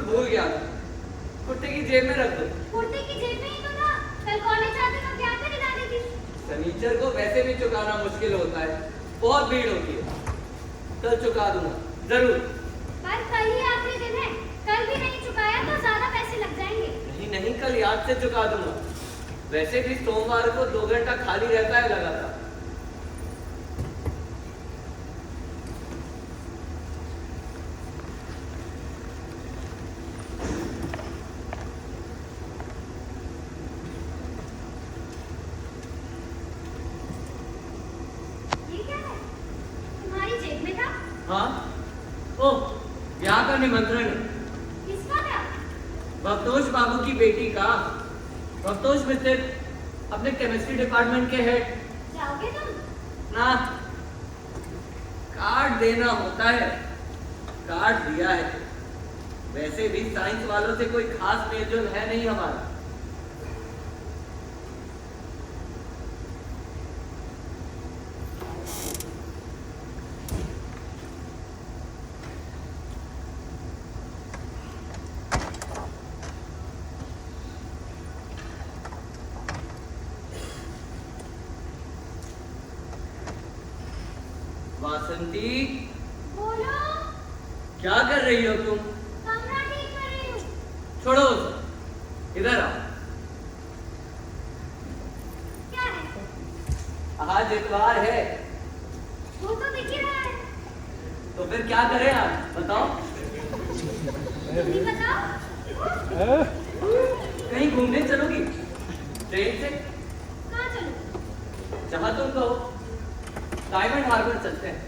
भूल गया था। कुर्ते की जेब में रख दो। कुर्ते की जेब में ही तो था। कल कॉलेज आते तो क्या कर डाली थी? सनीचर को वैसे भी चुकाना मुश्किल होता है, बहुत भीड़ होती है। कल चुका दूंगा जरूर। पर कल ही आखिरी दिन है, कल भी नहीं चुकाया तो ज्यादा पैसे लग जाएंगे। नहीं नहीं, कल याद से चुका दूंगा। वैसे भी सोमवार को 2 घंटा खाली रहता है लगातार। हाँ, ओह, यहाँ का निमंत्रण है। किसका क्या? भक्तोष बाबू की बेटी का। भक्तोष मित्र अपने केमिस्ट्री डिपार्टमेंट के हेड। जाओगे तुम? ना, कार्ड देना होता है। कार्ड दिया है। वैसे भी साइंस वालों से कोई खास मेलजोल है नहीं हमारा। वासंती, बोलो। क्या कर रही हो तुम? कमरा ठीक कर रही हूँ। छोड़ो उसे, इधर आओ। क्या है? आज इतवार है। वो तो दिख ही रहा है। तो फिर क्या करें आज, बताओ। तुम ही बताओ। कहीं घूमने चलोगी? ट्रेन से? कहाँ चलो? जहाँ तुम कहो। डायमंड हार्बर चलते हैं।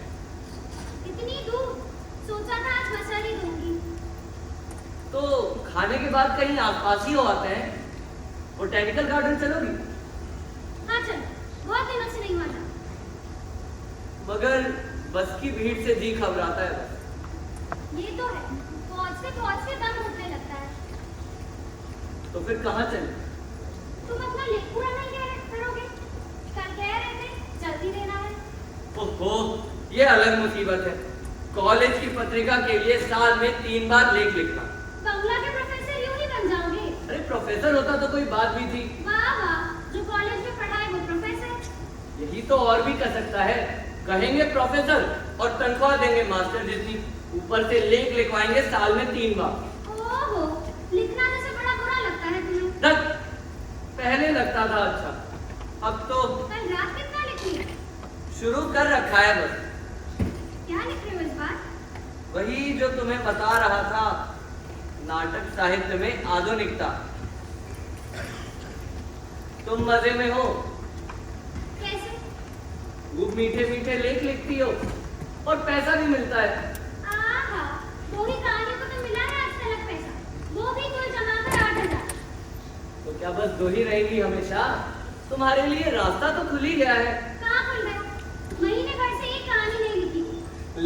इतनी दूर? सोचा था आज मसाली दूंगी। तो खाने के बाद कहीं आसपास ही हो आते हैं। बोटेनिकल गार्डन चलोगी? हाँ चलो, बहुत दिनों से नहीं हुआ था। मगर बस की भीड़ से जी घबराता है बस। ये तो है, पहुँचते दम घुटने लगता है। तो फिर कहाँ चले? तुम अपना लेख पूरा नहीं करोगे? कल कह रहे थे जल्दी देना है। ओहो, ये अलग मुसीबत है। कॉलेज की पत्रिका के लिए साल में 3 बार लेख लिखना। बंगला के प्रोफेसर यूं ही बन जाओगे। अरे प्रोफेसर होता तो कोई बात भी थी। वाह वाह, जो कॉलेज में पढ़ाए वो प्रोफेसर। यही तो और भी कर सकता है। कहेंगे प्रोफेसर और तनख्वाह देंगे मास्टर जितनी। ऊपर से लेख लिखवाएंगे साल में 3 बार। ओहो, लिखना जैसे बड़ा बुरा लगता है तुम्हें। तक पहले लगता था अच्छा, अब तो कल रात कितना लिखी? शुरू कर रखा है बस। क्या लिख रहे हो इस बार? वही जो तुम्हें बता रहा था, नाटक साहित्य में आधुनिकता। तुम मजे में हो। कैसे? खूब मीठे मीठे लेख लिखती हो और पैसा भी मिलता है। आहा, दो ही कहानियों को तो मिला है आज तक पैसा, वो भी कुल जमाकर 8,000। तो क्या बस 2 ही रहेगी हमेशा? तुम्हारे लिए रास्ता तो खुल ही गया है। कहाँ खुल गया? महीने भर से एक कहानी नहीं लिखी।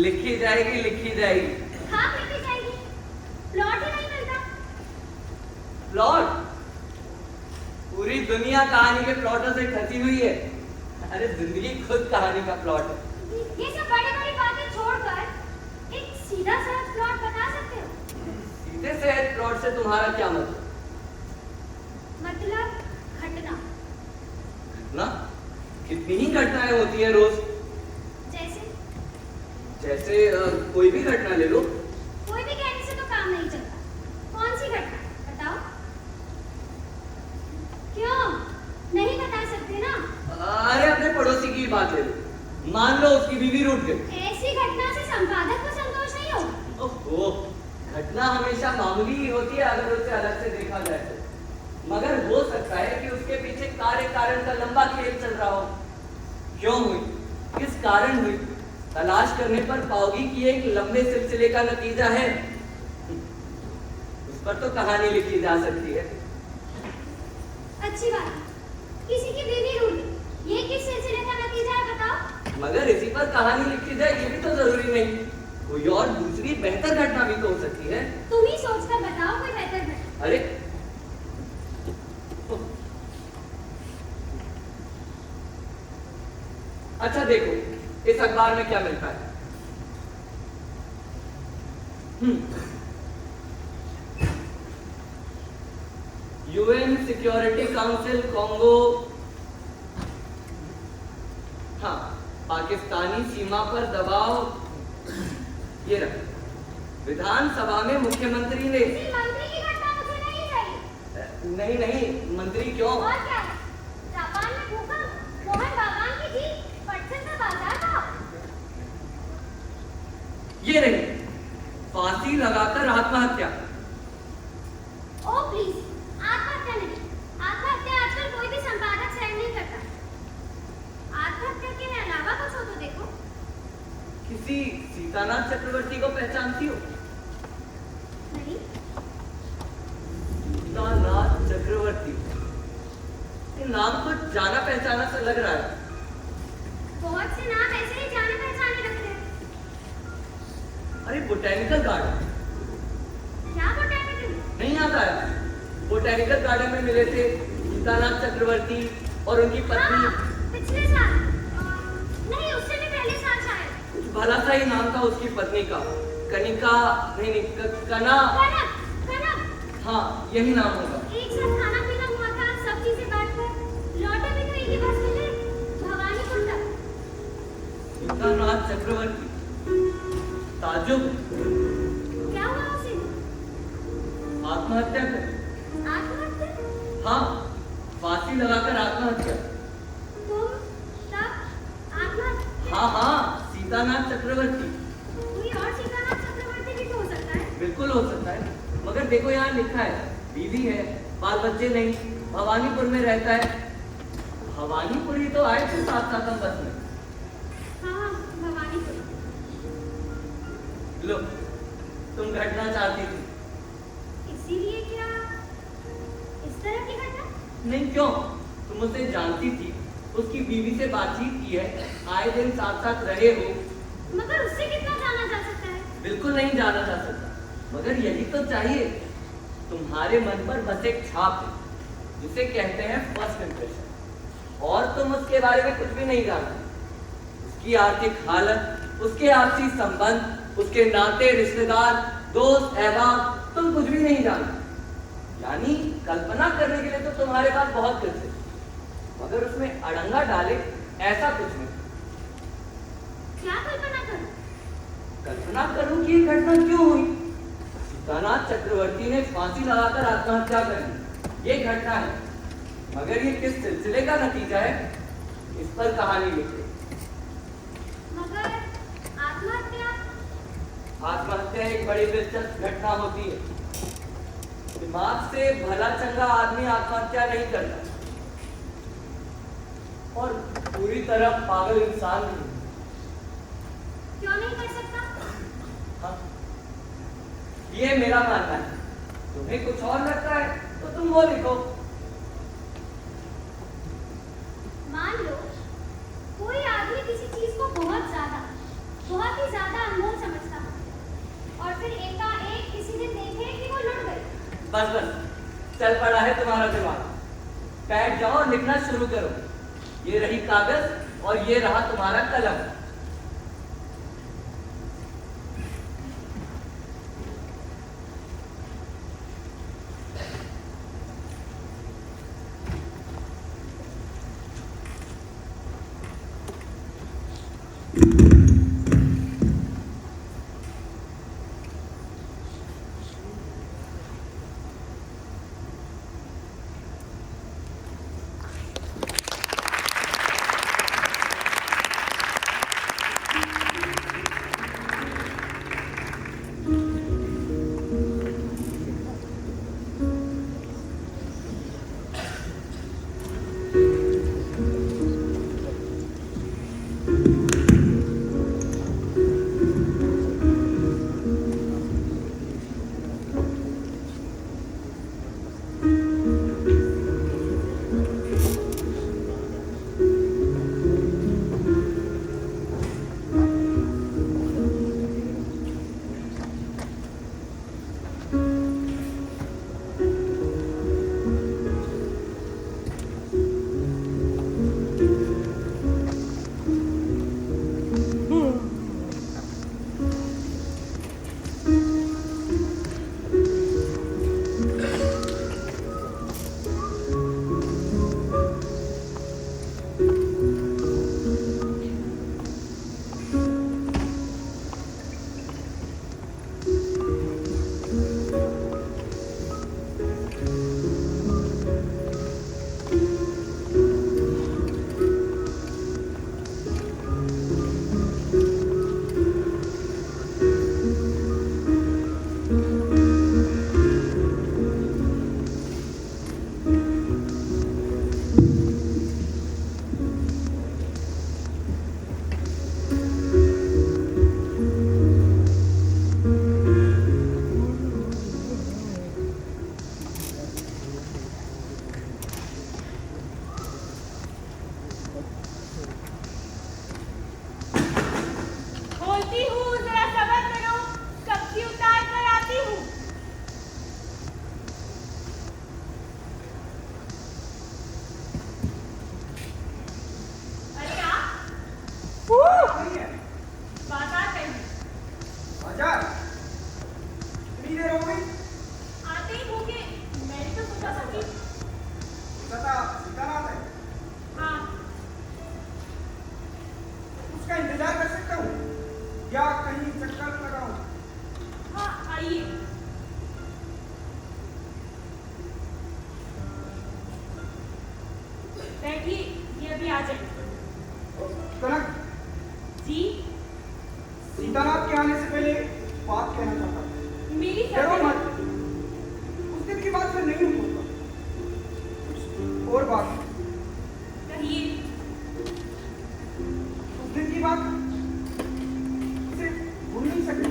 लिखी जाएगी, लिखी जाएगी। हाँ, लिखी जाएगी। प्लॉट ही नहीं मिलता। प्लॉट? पूरी दुनिया कहानी के प्लॉटों से खसी हुई है। अरे जिंदगी खुद कहानी का प्लॉट है। ये सब बड़ी-बड़ी बातें छोड़कर एक सीधा सहज प्लॉट बता सकते हो? सीधे सहज प्लॉट से तुम्हारा क्या मतलब? मतलब घटना। घटना? कितनी ही घटनाएं होती हैं रोज। जैसे? जैसे कोई भी घटना ले लो। कोई भी कहने से तो काम नहीं चलता। कौन सी घटना? बताओ। क्यों? नहीं बता सकते ना? अरे अपने पड़ोसी की बात ले लो। मान लो उसकी बीवी रूठ गई। ऐसी घटना से संपादक को संतोष नहीं हो। ओहो, घटना हमेशा मामूली ही होती है अगर उसे अलग से देखा जाए तो। मगर हो सकता है कि उसके पीछे कार्य कारण का लंबा खेल चल रहा हो। क्यों हुई, किस कारण हुई, तलाश करने पर पाओगी कि एक लंबे सिलसिले का नतीजा है। उस पर तो कहानी लिखी जा सकती है। अच्छी बात, किसी की बीवी रूठ गई, ये किस सिलसिले का नतीजा है बताओ? मगर इसी पर कहानी लिखी जाए ये भी तो जरूरी नहीं। कोई और दूसरी बेहतर घटना भी तो हो सकती है। तुम ही सोचकर बताओ कोई बेहतर घटना। अरे अच्छा देखो, इस अखबार में क्या मिलता है। यूएन सिक्योरिटी काउंसिल कॉन्गो, हाँ, पाकिस्तानी सीमा पर दबाव, ये रहा। विधानसभा में मुख्यमंत्री ने, मंत्री की घटना मुझे नहीं चाहिए। नहीं नहीं, मंत्री क्यों? और क्या? जापान में भूकंप, मोहन बागान की जीत, पटसन का बाजार था। ये रही फांसी लगाकर आत्महत्या। ओ प्लीज, आत्महत्या नहीं। आत्महत्या आजकल कोई भी संपादक सहन नहीं करता। आत्महत्या के अलावा कुछ हो तो देखो। किसी सीतानाथ चक्रवर्ती को पहचानती हो? नहीं। सीतानाथ चक्रवर्ती, ये नाम तो जाना पहचाना सा लग रहा है। बहुत से नाम ऐसे ही जाने पहचाने लगते हैं। अरे बोटेनिकल गार्डन, क्या बोटेनिकल? नहीं याद आया? बोटेनिकल गार्डन में मिले थे सीतानाथ चक्रवर्ती और उनकी पत्नी। हाँ, पिछले साल। नहीं, उससे भी पहले साल शायद। कुछ भला सा ही नाम था उसकी पत्नी का, कनिका, नहीं नहीं, कना, कनक, कनक। हाँ यही नाम होगा। एक साथ खाना पीना हुआ था, सब चीजें बांटकर लौटे भी तो एक ही बस मिले, भवानीपुर तक। सीतानाथ चक्रवर्ती, ताजुब, क्या हुआ उसे? आत्महत्या कर। आत्महत्या? हाँ, फांसी लगाकर आत्महत्या। तुम तब आत्महत्या? हाँ हाँ, सीतानाथ चक्रवर्ती। कोई और सीतानाथ चक्रवर्ती भी तो हो सकता है। बिल्कुल हो सकता है, मगर देखो यहाँ लिखा है, बीवी है, बाल बच्चे नहीं, भवानीपुर में रहता है। भवानीपुर ही तो आए थे साथ साथ हम बस में। हाँ, भवानीपुर। लो, तुम घटना चाहती थी। इसीलिए क्या इस तरह की घटना? नहीं क्यों, तुम उसे जानती थी, उसकी बीवी से बातचीत की है, आए दिन साथ साथ रहे हो। मगर उससे कितना जाना जा सकता है? बिल्कुल नहीं जाना जा सकता, मगर यही तो चाहिए। तुम्हारे मन पर बस एक छाप है, जिसे कहते हैं फर्स्ट इंप्रेशन, और तुम उसके बारे में कुछ भी नहीं जानते। उसकी आर्थिक हालत, उसके आपसी संबंध, उसके नाते रिश्तेदार, दोस्त अहबाब, तुम कुछ भी नहीं जानते। यानी कल्पना करने के लिए तो तुम्हारे पास बहुत कुछ है, मगर उसमें अड़ंगा डाले ऐसा कुछ नहीं। क्या कल्पना करूं? कल्पना करूं कि ये घटना क्यों हुई। सीतानाथ चक्रवर्ती ने फांसी लगाकर आत्महत्या कर ली, ये घटना है, मगर ये किस सिलसिले का नतीजा है, इस पर कहानी लिखी। मगर आत्महत्या? आत्महत्या एक बड़ी दिलचस्प घटना होती है। दिमाग से भला चंगा आदमी आत्महत्या नहीं करता, और पूरी तरह पागल इंसान नहीं। क्यों नहीं कर सकता? हाँ, ये मेरा मानना है। तुम्हें कुछ और लगता है तो तुम वो लिखो। मान लो कोई आदमी किसी चीज को बहुत ही ज्यादा अनमोल समझता और फिर एकाएक किसी ने देखे कि वो लुट गई। बस बस, चल पड़ा है तुम्हारा दिमाग। बैठ जाओ और लिखना शुरू करो। ये रही कागज और ये रहा तुम्हारा कलम। आजा, कितनी देर हो गई? आते ही होंगे। मैंने तो सोचा था कि सीतानाथ है, हाँ, उसका इंतजार कर सकता हूँ या कहीं चक्कर लगाऊं? हाँ आइए। बैठिए, ये अभी आ जाएंगे। कनक, जी, सीतानाथ के आने से पहले बात कहना चाहता हूँ। मेरी डरो सर्दी मत, उस दिन की बात फिर नहीं होगा। कुछ और बात, कहिए। उस दिन की बात इसे भूल नहीं सकते।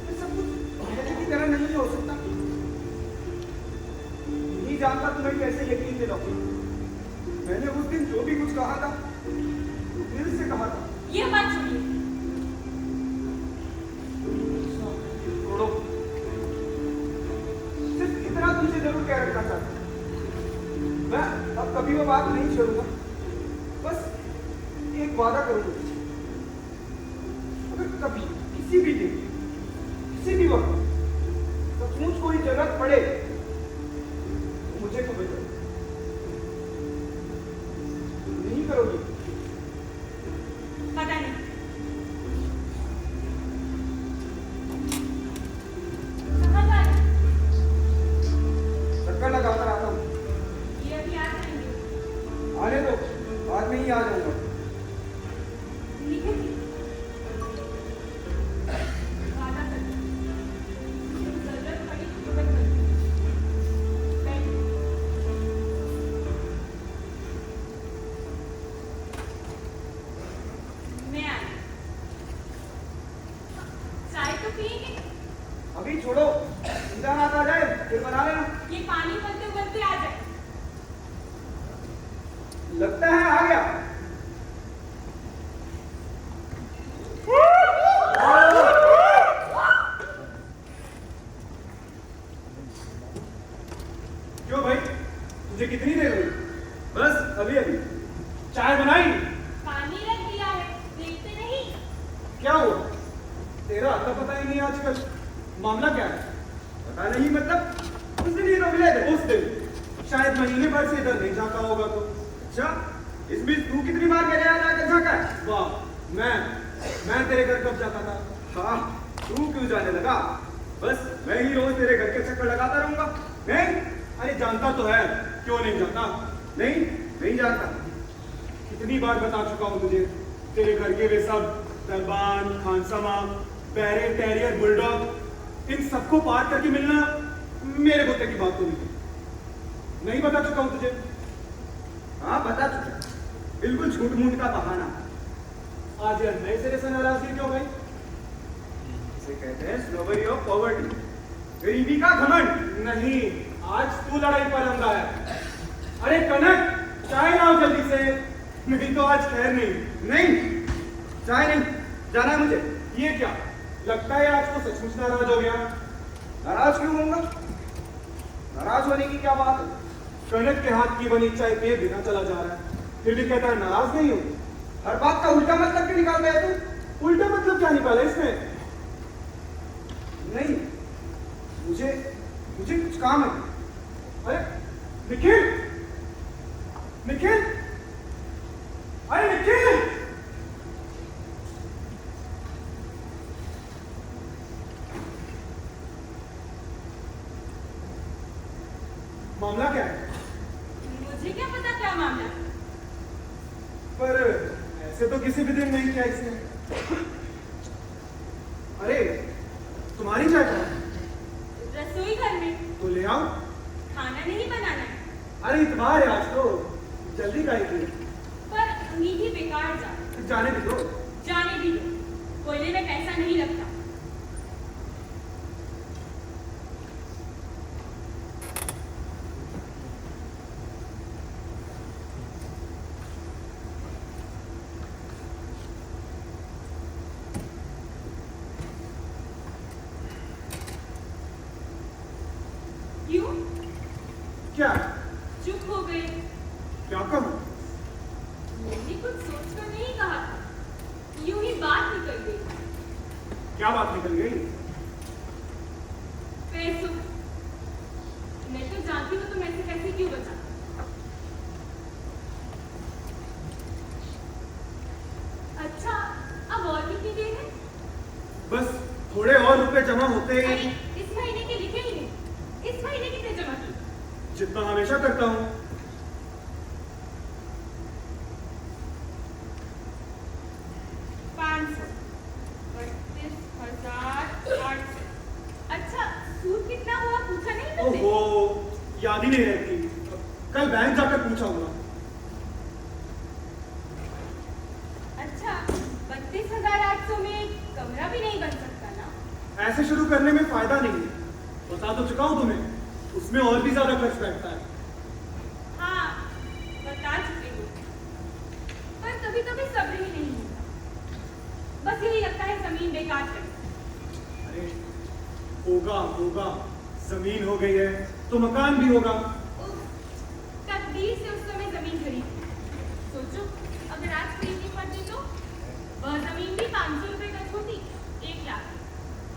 ये सब कुछ पहले की तरह नहीं हो सकता। नहीं जानता तुम्हें कैसे यकीन दिलाऊं। मैंने उस दिन जो भी कुछ कहा था, दिल से कहा था। ये बात सुनिए। छोड़ो, सिर्फ इतना तुमसे जरूर कह रखना चाहता हूं। मैं अब कभी वो बात नहीं छोड़ूंगा। बस एक वादा करूंगा, अगर कभी किसी भी दिन किसी भी वक्त सचमुच कोई जरूरत पड़े तो मुझे खबर करो। नहीं करोगी? पता नहीं। कहाँ जा रहे हैं? चक्कर लगाता रहता हूँ। ये अभी आ जाएंगे। आने दो, बाद में ही आ जाऊंगा। निखिल जी, वादा करते हैं। जरूरत पड़ी तो मैं करूँगी। बैठिए। मैं आई। चाय तो पिएंगे? अभी छोड़ो, सीतानाथ आ जाए फिर बना लेना। ये पानी उबलते उबलते आ जाए। लगता है आ गया। क्यों भाई, तुझे कितनी देर हुई? बस अभी अभी। चाय बनाई? पानी रख दिया है, देखते नहीं? क्या हुआ? तेरा अता पता ही नहीं आजकल। मामला क्या है? पता नहीं मतलब उस दिन ही तो मिले थे। उस दिन शायद महीने भर से इधर नहीं जाता होगा तो। अच्छा, इस बीच तू कितनी बार मेरे यहाँ जाकर झांका है? वाह, मैं तेरे घर कब जाता था? हाँ, तू क्यों जाने लगा? बस मैं ही रोज तेरे घर के चक्कर लगाता रहूंगा। नहीं, अरे जानता तो है, क्यों नहीं जानता? नहीं जानता। कितनी बार बता चुका हूँ तुझे, तेरे घर के वे सब दरबान, खानसमा, बैरे, टेरियर, बुलडॉग, इन सबको पार करके मिलना मेरे बुते की बात तो नहीं बता चुका हूँ तुझे? हाँ बता चुका, बिल्कुल झूठ मूठ का बहाना। आज यार नए सिरे से नाराजगी क्यों भाई? इसे कहते हैं स्लोबरी ऑफ पॉवर्टी, गरीबी का घमंड। नहीं, आज तू लड़ाई पर लंगा है। अरे कनक, चाय लाओ जल्दी से, नहीं तो आज खैर नहीं। चाय नहीं, जाना है मुझे। ये क्या लगता है आज को सचमुच नाराज हो गया? नाराज क्यों होऊंगा? नाराज होने की क्या बात है? कनक के हाथ की बनी चाय पिए बिना चला जा रहा है, फिर भी कहता है नाराज नहीं हूं। हर बात का उल्टा मतलब क्यों निकालता है तू? उल्टा मतलब क्या निकाला इसमें? नहीं, मुझे कुछ काम है। अरे निखिल, अरे निखिल! मामला क्या है? मुझे क्या पता क्या मामला? पर ऐसे तो किसी भी दिन नहीं किया इसने। अरे तुम्हारी चाय कहाँ है? रसोई घर में। तो ले आओ। खाना नहीं बनाना है। अरे इतवार है आज तो, जल्दी काहे की? पर मीठी बेकार जाने भी दो। जाने भी दो, कोयले में पैसा नहीं लगता। क्यों? क्या? चुप हो गए? क्या कहूँ? मैंने कुछ सोचकर नहीं कहा था, यूं ही बात निकल गई। क्या बात निकल गई? पैसों। मैं तो जानती हूँ तुम ऐसे पैसे क्यों बचा। अच्छा, अब और कितनी देर है? बस थोड़े और रुपए जमा होते अरे, ही। इस महीने के लिखे ही नहीं। इस महीने कितने जमा किए? जितना हमेशा करता हूँ। 500, 32,800। अच्छा, सूद कितना हुआ पूछा नहीं तुमने? ओहो, याद ही नहीं रहती। कल बैंक जाकर पूछाऊंगा। अच्छा, 32,800 में कमरा भी नहीं बन सकता ना? ऐसे शुरू करने में फायदा नहीं है। बता तो चुका हूं तुम्हें, उसमें और भी ज्यादा खर्च बैठता है। हाँ, बता चुकी हूँ। पर कभी कभी सब्र ही नहीं होता। बस यही लगता है जमीन बेकार है। अरे होगा होगा, जमीन हो गई है तो मकान भी होगा। उफ, तकदीर से उस समय जमीन खरीदी। सोचो, अगर आज खरीदनी पड़ती तो वह जमीन भी 500 रुपए गज होती, 1 लाख,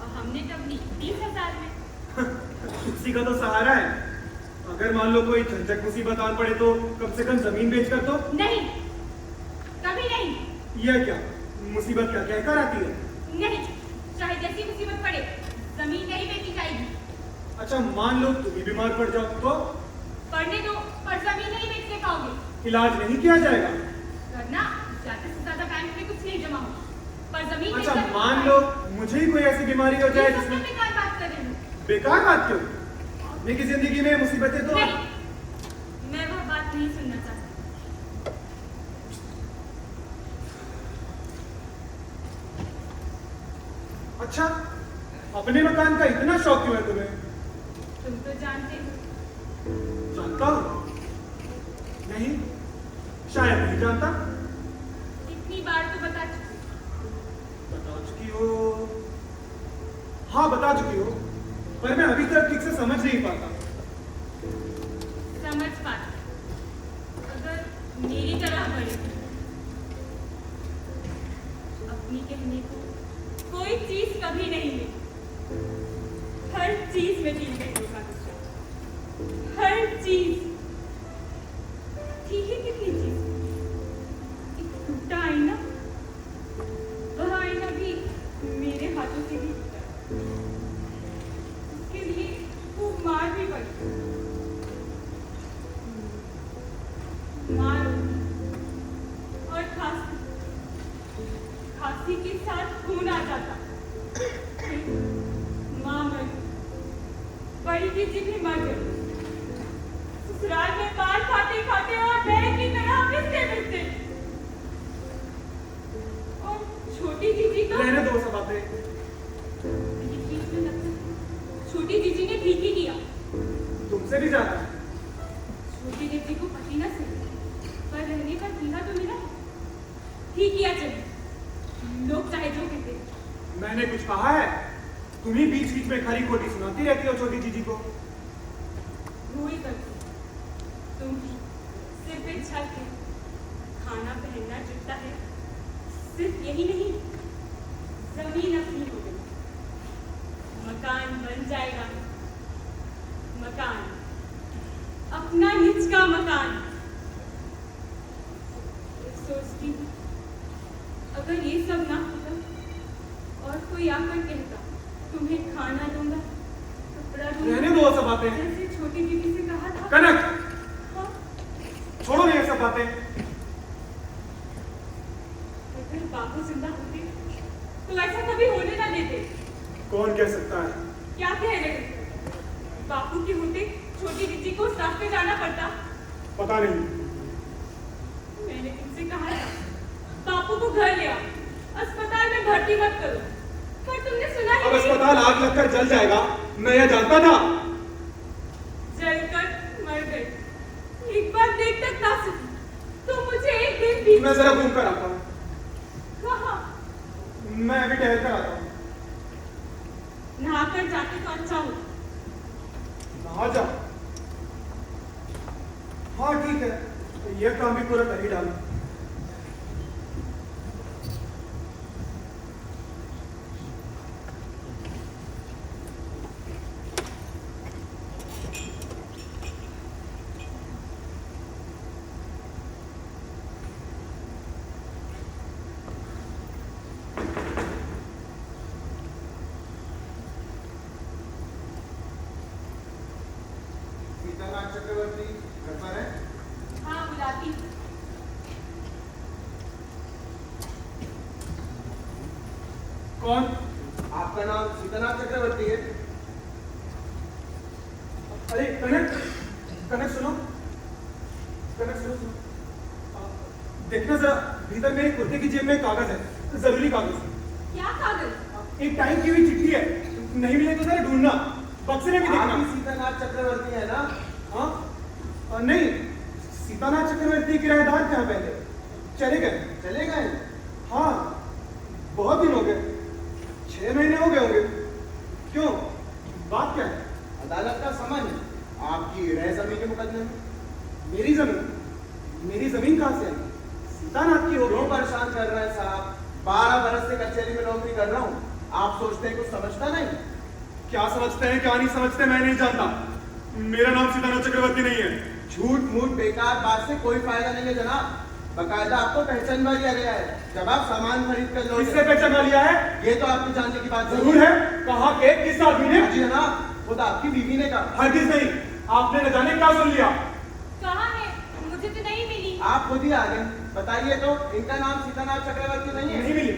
और हमने तब ली 20,000 में। उसी का तो सहारा है। अगर मान लो कोई झंझट मुसीबत आन पड़े तो कम से कम जमीन बेचकर तो। नहीं, कभी नहीं। यह क्या मुसीबत क्या कहकर आती है? नहीं, चाहे जैसी मुसीबत पड़े, जमीन नहीं बेची जाएगी। अच्छा मान लो तुम भी बीमार पड़ जाओ तो? पढ़ने दो, पर जमीन नहीं बेचने पाओगे। इलाज नहीं किया जाएगा? करना, ज्यादा से ज्यादा बैंक में कुछ नहीं जमा हो, पर जमीन अच्छा बेचकर- मान लो मुझे ही कोई ऐसी बीमारी हो जाए ये सब जिसमें। मैं बेकार बात कर रही हूँ। बेकार बात क्यों? अपनी की जिंदगी में मुसीबतें तो। नहीं, मैं वह बात नहीं सुनना चाहती। अच्छा अपने मकान का इतना शौक क्यों है तुम्हें? तुम तो जानते हो। जानता हूं? नहीं, शायद नहीं जानता। इतनी बार तो बता चुकी। बता चुकी हो? हाँ बता चुकी हो, पर मैं अभी तक ठीक से समझ नहीं पाता। समझ पाती, अगर मेरी तरह बड़े। अपनी कहने को कोई चीज कभी नहीं मिली। हर चीज में ठीक है होगा। हर चीज ठीक है। कितनी चीज? एक टूटा आईना, वह आईना भी मेरे हाथों से ही टूटा। उसके लिए खूब मार भी पड़ी। मार और खांसी के साथ खून आ जाता। माँ मर गई, बड़ी दीदी भी मर गई। ससुराल में मार खाते खाते और बहन की तरह मिलते मिलते, और छोटी दीदी तो रहने दो सब बातें। ये चीज में लगता है छोटी दीदी ने ठीक ही किया। तुमसे भी ज्यादा। छोटी दीदी को पति न सही, पर रहने का चूल्हा तो मिला है। ठीक किया चले, लोग चाहे जो कहते हैं। मैंने कुछ कहा है? तुम ही बीच बीच में खरी खोटी सुनाती रहती हो छोटी जीजी को। वही करती तुम भी। सिर पे छत है, खाना पहनना जुटता है। सिर्फ यही नहीं, जमीन अपनी हो गई, मकान बन जाएगा। मकान, अपना निज का मकान। सोचती हूँ, अगर ये सब ना होता और कोई आकर कहता तुम्हें खाना दूंगा, कपड़ा दूंगा, रहने दो सब बातें। जैसे छोटी दीदी से कहा था। कनक हाँ, छोड़ो नहीं ये सब बातें। अगर बाबू जिंदा होते तो ऐसा कभी होने ना देते। कौन कह सकता है? क्या कह रहे हो? बापू के होते छोटी दीदी को उस रास्ते जाना पड़ता। पता नहीं। मैंने तुमसे कहा था बापू को घर ले आओ, अस्पताल में भर्ती मत करो, पर तुमने सुना ही अब नहीं। अस्पताल आग लगकर जल जाएगा, मैं यह जानता था। जलकर मर गई, एक बार देख तक ना सकी, तो मुझे एक दिन भी। मैं जरा घूम कर आता हूँ। कहाँ? मैं अभी टहल कर आता हूँ। नहाकर जाते तो अच्छा हो। नहा जाओ? हाँ ठीक है, तो यह काम भी पूरा कर ही डालू। चक्रवर्ती घर पर है? हाँ बुलाती। कौन? आपका नाम सीतानाथ चक्रवर्ती है? अरे कनक, कनक सुनो, कनक सुनो सुनो। देखना जरा, भीतर मेरे कुर्ते की जेब में एक कागज है, जरूरी कागज। क्या कागज? एक टाइप की हुई चिट्ठी है, नहीं मिले तो जरा ढूंढना, बक्से में भी देखना। आप ही सीतानाथ चक्रवर्ती है ना? हाँ? नहीं, सीतानाथ चक्रवर्ती किराएदार थे यहाँ पहले, चले गए। चले गए? हाँ, बहुत दिन हो गए, 6 महीने हो गए होंगे। क्यों, बात क्या है? अदालत का समन आपकी रह जमीन के मुकदमे में। मेरी जमीन? मेरी जमीन कहाँ से आई? सीतानाथ की हो क्यों गई। परेशान कर रहे हैं साहब? 12 बरस से कचहरी में नौकरी कर रहा हूँ, आप सोचते हैं कुछ समझता नहीं? क्या समझते हैं क्या नहीं समझते मैं नहीं जानता, मेरा नाम सीतानाथ चक्रवर्ती नहीं है। झूठ मूठ बेकार बात से कोई फायदा नहीं है जनाब। बकायदा आपको पहचानवा लिया गया है जब आप सामान खरीद कर लोगे। किससे पहचाना लिया है? ये तो आपको जानने की बात जरूर है, कहा के किस आदमी ने? जी जनाब, वो तो आपकी बीवी ने कहा। हरगिज नहीं, आपने न जाने क्या सुन लिया। कहाँ है? मुझे तो नहीं मिली। आप खुद ही आ गए, बताइए तो इनका नाम सीतानाथ चक्रवर्ती नहीं है? नहीं मिली,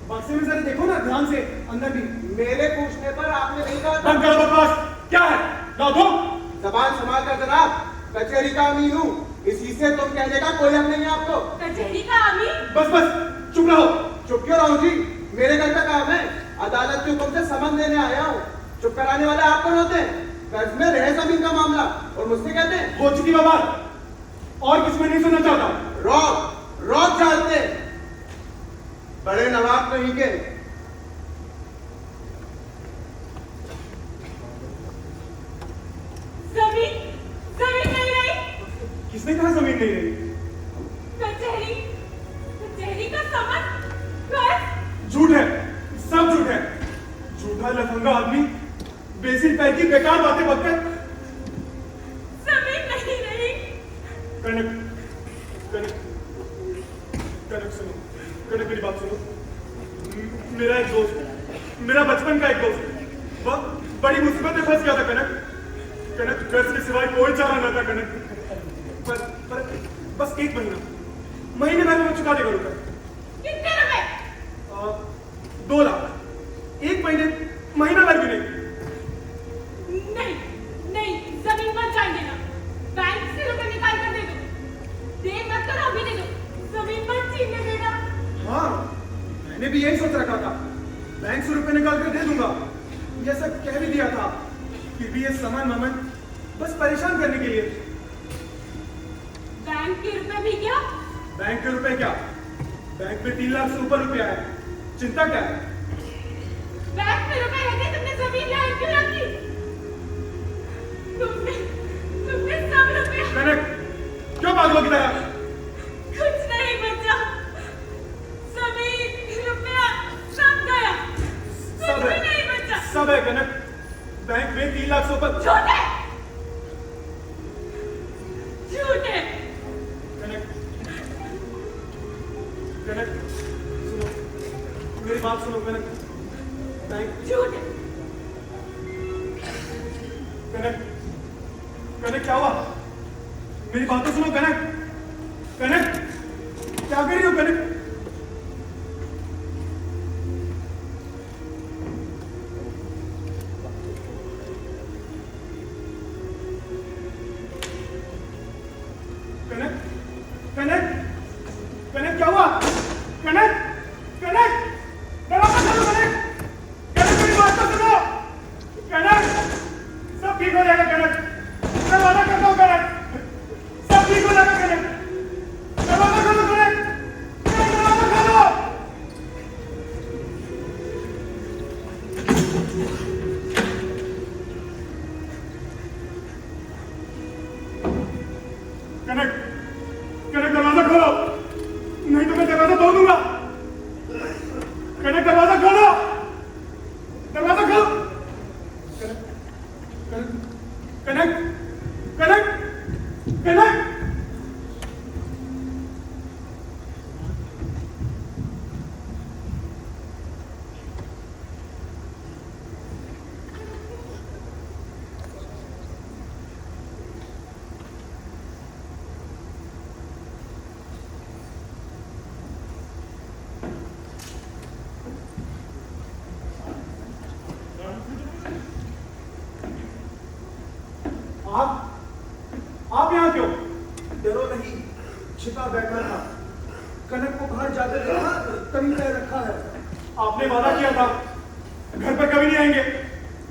बक्से में जरा देखो ना ध्यान से, अंदर भी। मेरे पूछने पर आपने नहीं कहा था। बंद करो बकवास, क्या है? लाओ दो। जबान संभाल कर जनाब, कचहरी का अमीन हूँ, इसी से तुम कहने का कोई हक नहीं है आपको। कचहरी का अमीन? बस बस, चुप रहो। चुप क्यों रहूं जी? मेरे घर का काम है, अदालत के हुक्म से समन देने आया हूँ। चुप कराने वाले आप कौन होते हैं? कर्ज में रह जमीन का मामला और मुझसे कहते हैं हो चुकी बात, और किस में नहीं सुनना चाहता। रौब रौब जानते बड़े नवाब कहीं के। जमीन जमीन नहीं रही। किसने कहा जमीन नहीं रही? कचहरी कचहरी का समन कर्ज। झूठ है, सब झूठ है। झूठा लफंगा आदमी बेसिन पैर की बेकार बातें बककर। जमीन नहीं रही। कनक, कनक, कनक सुनो, कनक मेरी बात सुनो। मेरा एक दोस्त, मेरा बचपन का एक दोस्त, वह बड़ी मुसीबत में फंस गया था कनक। कनक, कर्ज के सिवाय कोई चारा न था कनक। पर बस 1 महीना, महीने भर में मैं चुका देगा रुपए। कितने रुपए? 2 लाख। 1 महीना भर भी नहीं। नहीं नहीं, जमीन मत जाने देना। बैंक से रुपए निकाल कर दे दो। देर मत करो, अभी दे दो। जमीन मत छीनने देना। हाँ, मैंने भी यही सोच रखा था, बैंक से रुपए निकाल कर दे दूंगा, ये सब कह भी दिया था। फिर भी ये समन ममन बस परेशान करने के लिए। बैंक के रुपए भी क्या? बैंक के रुपए क्या, बैंक में 3 लाख से ऊपर रुपया है, चिंता क्या है? बैंक में रुपए रहते तुमने जमीन यहाँ क्यों रखी? तुमने तुमने सब रुपए। कनक, क्यों पागलों की तरह? कुछ नहीं बचा, जमीन रुपया सब गया, सब कुछ भी है, नहीं बचा। सब है कनक, बैंक में 3 लाख से ऊपर। झूठे झूठे। कनक, कनक सुनो, मेरी बात सुनो कनक। बैंक, झूठे। कनक, कनक क्या हुआ? मेरी बात तो सुनो कनक। कनक, क्या कर रही हो कनक? कनक, कनक, कनक क्या हुआ? कनक, कनक, दरवाजा खोलो कनक। कनक मेरी बात तो सुनो। कनक, सब ठीक हो जाएगा कनक, मैं वादा करता हूँ कनक, सब ठीक हो जाएगा कनक। दरवाजा खोलो कनक। कनक बैठा था। कनक को बाहर जाते देखा तभी तय रखा है। आपने वादा किया था घर पर कभी नहीं आएंगे।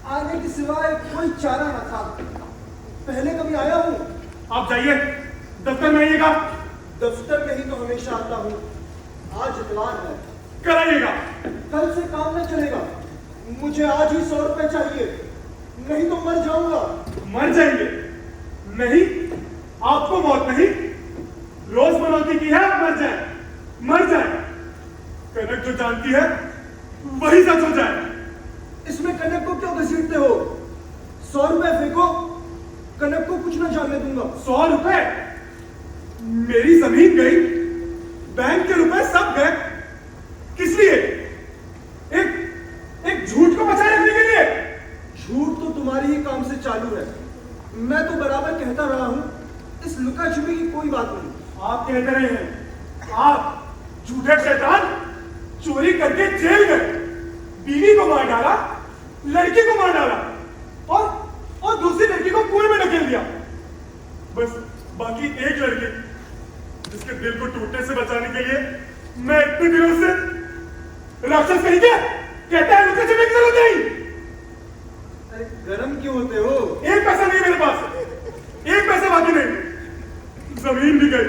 आने के सिवाय कोई चारा न था। पहले कभी आया हूँ। आप जाइए, दफ्तर में आइएगा। दफ्तर में ही तो हमेशा आता हूँ। आज इतवार है, कल आइएगा। कल से काम नहीं चलेगा। मुझे आज ही 100 रुपए चाहिए, नहीं तो मर जाऊंगा। मर जाएंगे? नहीं, आपको मौत नहीं, रोज मनौती की है। आप मर जाए, मर जाए। कनक जो जानती है वही सच हो जाए। इसमें कनक को क्यों घसीटते हो? 100 रुपए फेंको, कनक को कुछ ना जानने दूंगा। 100 रुपए? मेरी जमीन गई, बैंक के रुपए सब गए। किस लिए? एक झूठ को बचाए रखने के लिए। झूठ तो तुम्हारी ही काम से चालू है। मैं तो बराबर कहता रहा हूं, इस लुका छुपी की कोई बात नहीं। आप कहते रहे हैं, आप झूठे शैतान, चोरी करके जेल गए, बीवी को मार डाला, लड़की को मार डाला और दूसरी लड़की को कुएं में ढकेल दिया। बस बाकी एक लड़की जिसके दिल को टूटने से बचाने के लिए मैं इतने दिनों से राक्षस कहीं के कहता है लुका छुपी की जरूरत नहीं। अरे गरम क्यों होते हो? एक पैसा नहीं मेरे पास, एक पैसा बाकी नहीं। जमीन भी गई,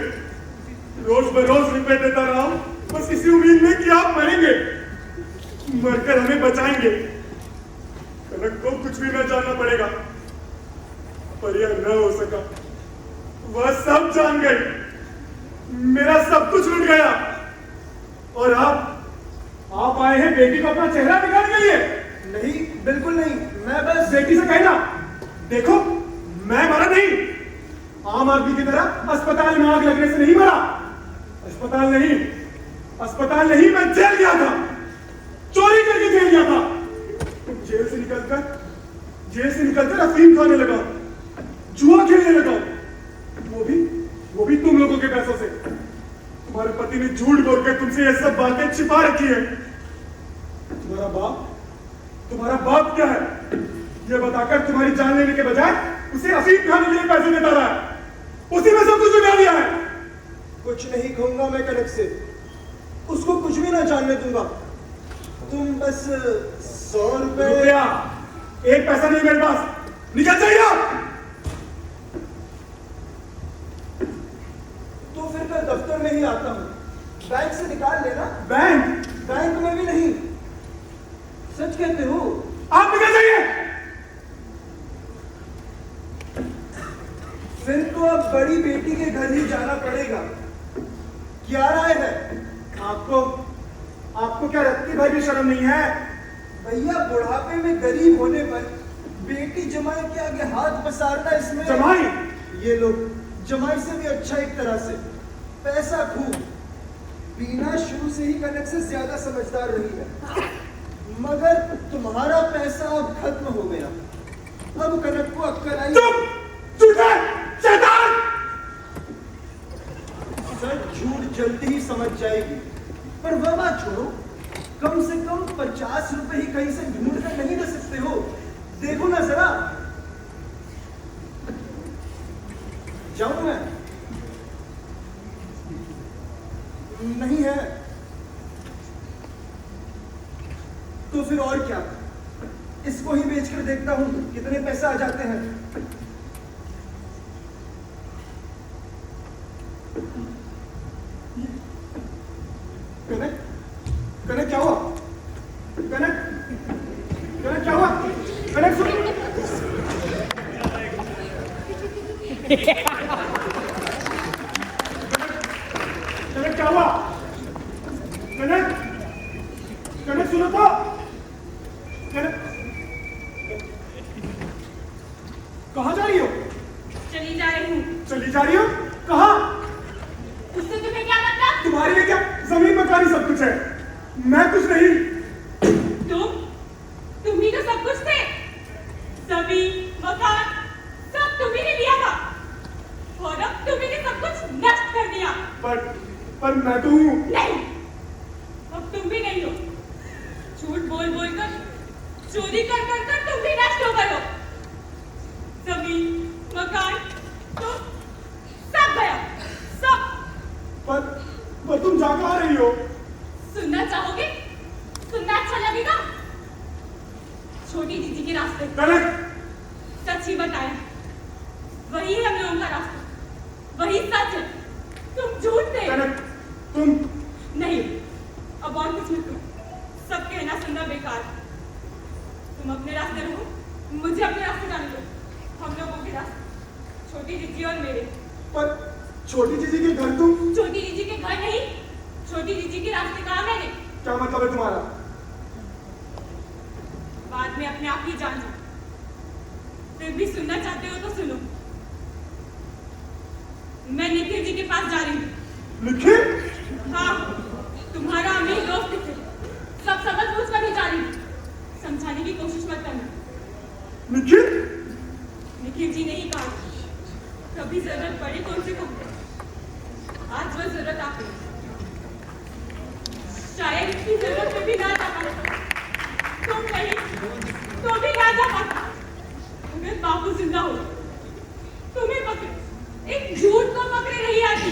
रोज बरोज रुपए देता रहा हूं, बस इसी उम्मीद में कि आप मरेंगे, मरकर हमें बचाएंगे। कनक को कुछ भी न जानना पड़ेगा, पर यह न हो सका। वह सब जान गई, मेरा सब कुछ लुट गया। और आप आए हैं बेटी को अपना चेहरा दिखाने के लिए? नहीं, बिल्कुल नहीं। मैं बस बेटी से कहना, देखो मैं मरा नहीं, आम आदमी की तरह अस्पताल में आग लगने से नहीं मरा। अस्पताल नहीं, मैं जेल गया था, चोरी करके जेल गया था। जेल से निकलकर अफीम खाने लगा, जुआ खेलने लगा, वो भी तुम लोगों के पैसों से। तुम्हारे पति ने झूठ बोलकर तुमसे ये सब बातें छिपा रखी है। तुम्हारा बाप क्या है? ये बताकर तुम्हारी जान लेने के बजाय उसे अफीम खाने के लिए पैसे देता रहा है, उसी में सब कुछ लुटा दिया है। कुछ नहीं कहूंगा मैं कनक से, उसको कुछ भी ना जानने दूंगा। तुम बस 100 रुपया, एक पैसा नहीं मेरे पास, निकल जाइए आप। तो फिर कल दफ्तर में ही आता हूं, बैंक से निकाल लेना। बैंक में भी नहीं। सच कहते हो? आप निकल जाइए। फिर तो अब बड़ी बेटी के घर ही जाना पड़ेगा। क्या राय है? आपको क्या रत्ती भर भी शर्म नहीं है? भैया, बुढ़ापे में गरीब होने पर बेटी जमाई के आगे हाथ पसारना, इसमें जमाई? ये लोग जमाई से भी अच्छा एक तरह से पैसा खूब। बीना शुरू से ही कनक से ज्यादा समझदार रही है, मगर तुम्हारा पैसा अब खत्म हो गया। अब कनक को अक्कल आई। शैतान! सच झूठ जल्दी ही समझ जाएगी, पर वह बात छोड़ो, कम से कम 50 रुपए ही कहीं से ढूंढ कर नहीं दे सकते हो? देखो ना जरा। जाऊं मैं? नहीं है तो फिर और क्या, इसको ही बेचकर देखता हूं कितने पैसे आ जाते हैं। कनक क्या हुआ? कनक क्या हुआ? कनक सुन। कनक क्या हुआ? कनक सुनो तो। कहाँ जा रही हो? चली जा रही हूँ। चली जा रही हो? कहाँ? उससे तुम्हें क्या मतलब? तुम्हारे लिए क्या जमीन मकान सब कुछ है, मैं कुछ नहीं। तुम ही तो सब कुछ थे। जमीन मकान सब तुम्ही ने लिया था, और अब तुम्ही ने सब कुछ नष्ट कर दिया। पर मैं तो हूँ। नहीं, अब तुम भी नहीं हो। झूठ बोल बोल कर, चोरी कर कर कर तुम भी नष्ट हो गए हो। जमीन मकान तो सब गया, सब। पर तुम जा कहाँ रही हो? सुनना चाहोगे? सुनना अच्छा लगेगा? छोटी दीदी के रास्ते। कनक! सच ही बताया, वही है हम लोगों का रास्ता, वही सच है, तुम झूठ थे। कनक, तुम नहीं, अब और कुछ मत करो, सब कहना सुनना बेकार है। तुम अपने रास्ते रहो, मुझे अपने रास्ते जाने दो, हम लोगों के रास्ते, छोटी दीदी और मेरे। पर छोटी जीजी के घर तुम? छोटी दीदी के घर नहीं, छोटी दीदी के रास्ते कहा मैंने। क्या मतलब है तुम्हारा? बाद में अपने आप ही जान जाओ, फिर भी सुनना चाहते हो तो सुनो। मैं निखिल जी के पास जा रही हूँ। निखिल? हाँ, तुम्हारा अमीर दोस्त निखिल, सब सबक पूछ कर ही जा रही हूँ, समझाने की कोशिश मत करना। निखिल? निखिल जी ने ही कहा, कभी जरूरत पड़े तो उनसे कहूँ, आज वह जरूरत आ गई, शायद इसकी जरूरत में भी ना जा पाता, तुम कहीं तो भी ना जा पाता। अगर बापू जिंदा हो, तुम्हें पकड़े, एक झूठ को पकड़े नहीं आती,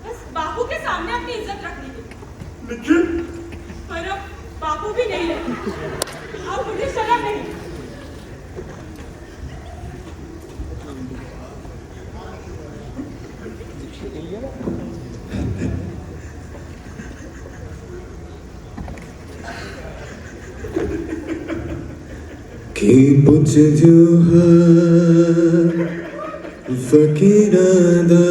बस बापू के सामने अपनी इज्जत रखने की। निखिल? पर अब बापू भी नहीं रहे, अब मुझे शर्म नहीं। कि पूछ जो है फकीरादा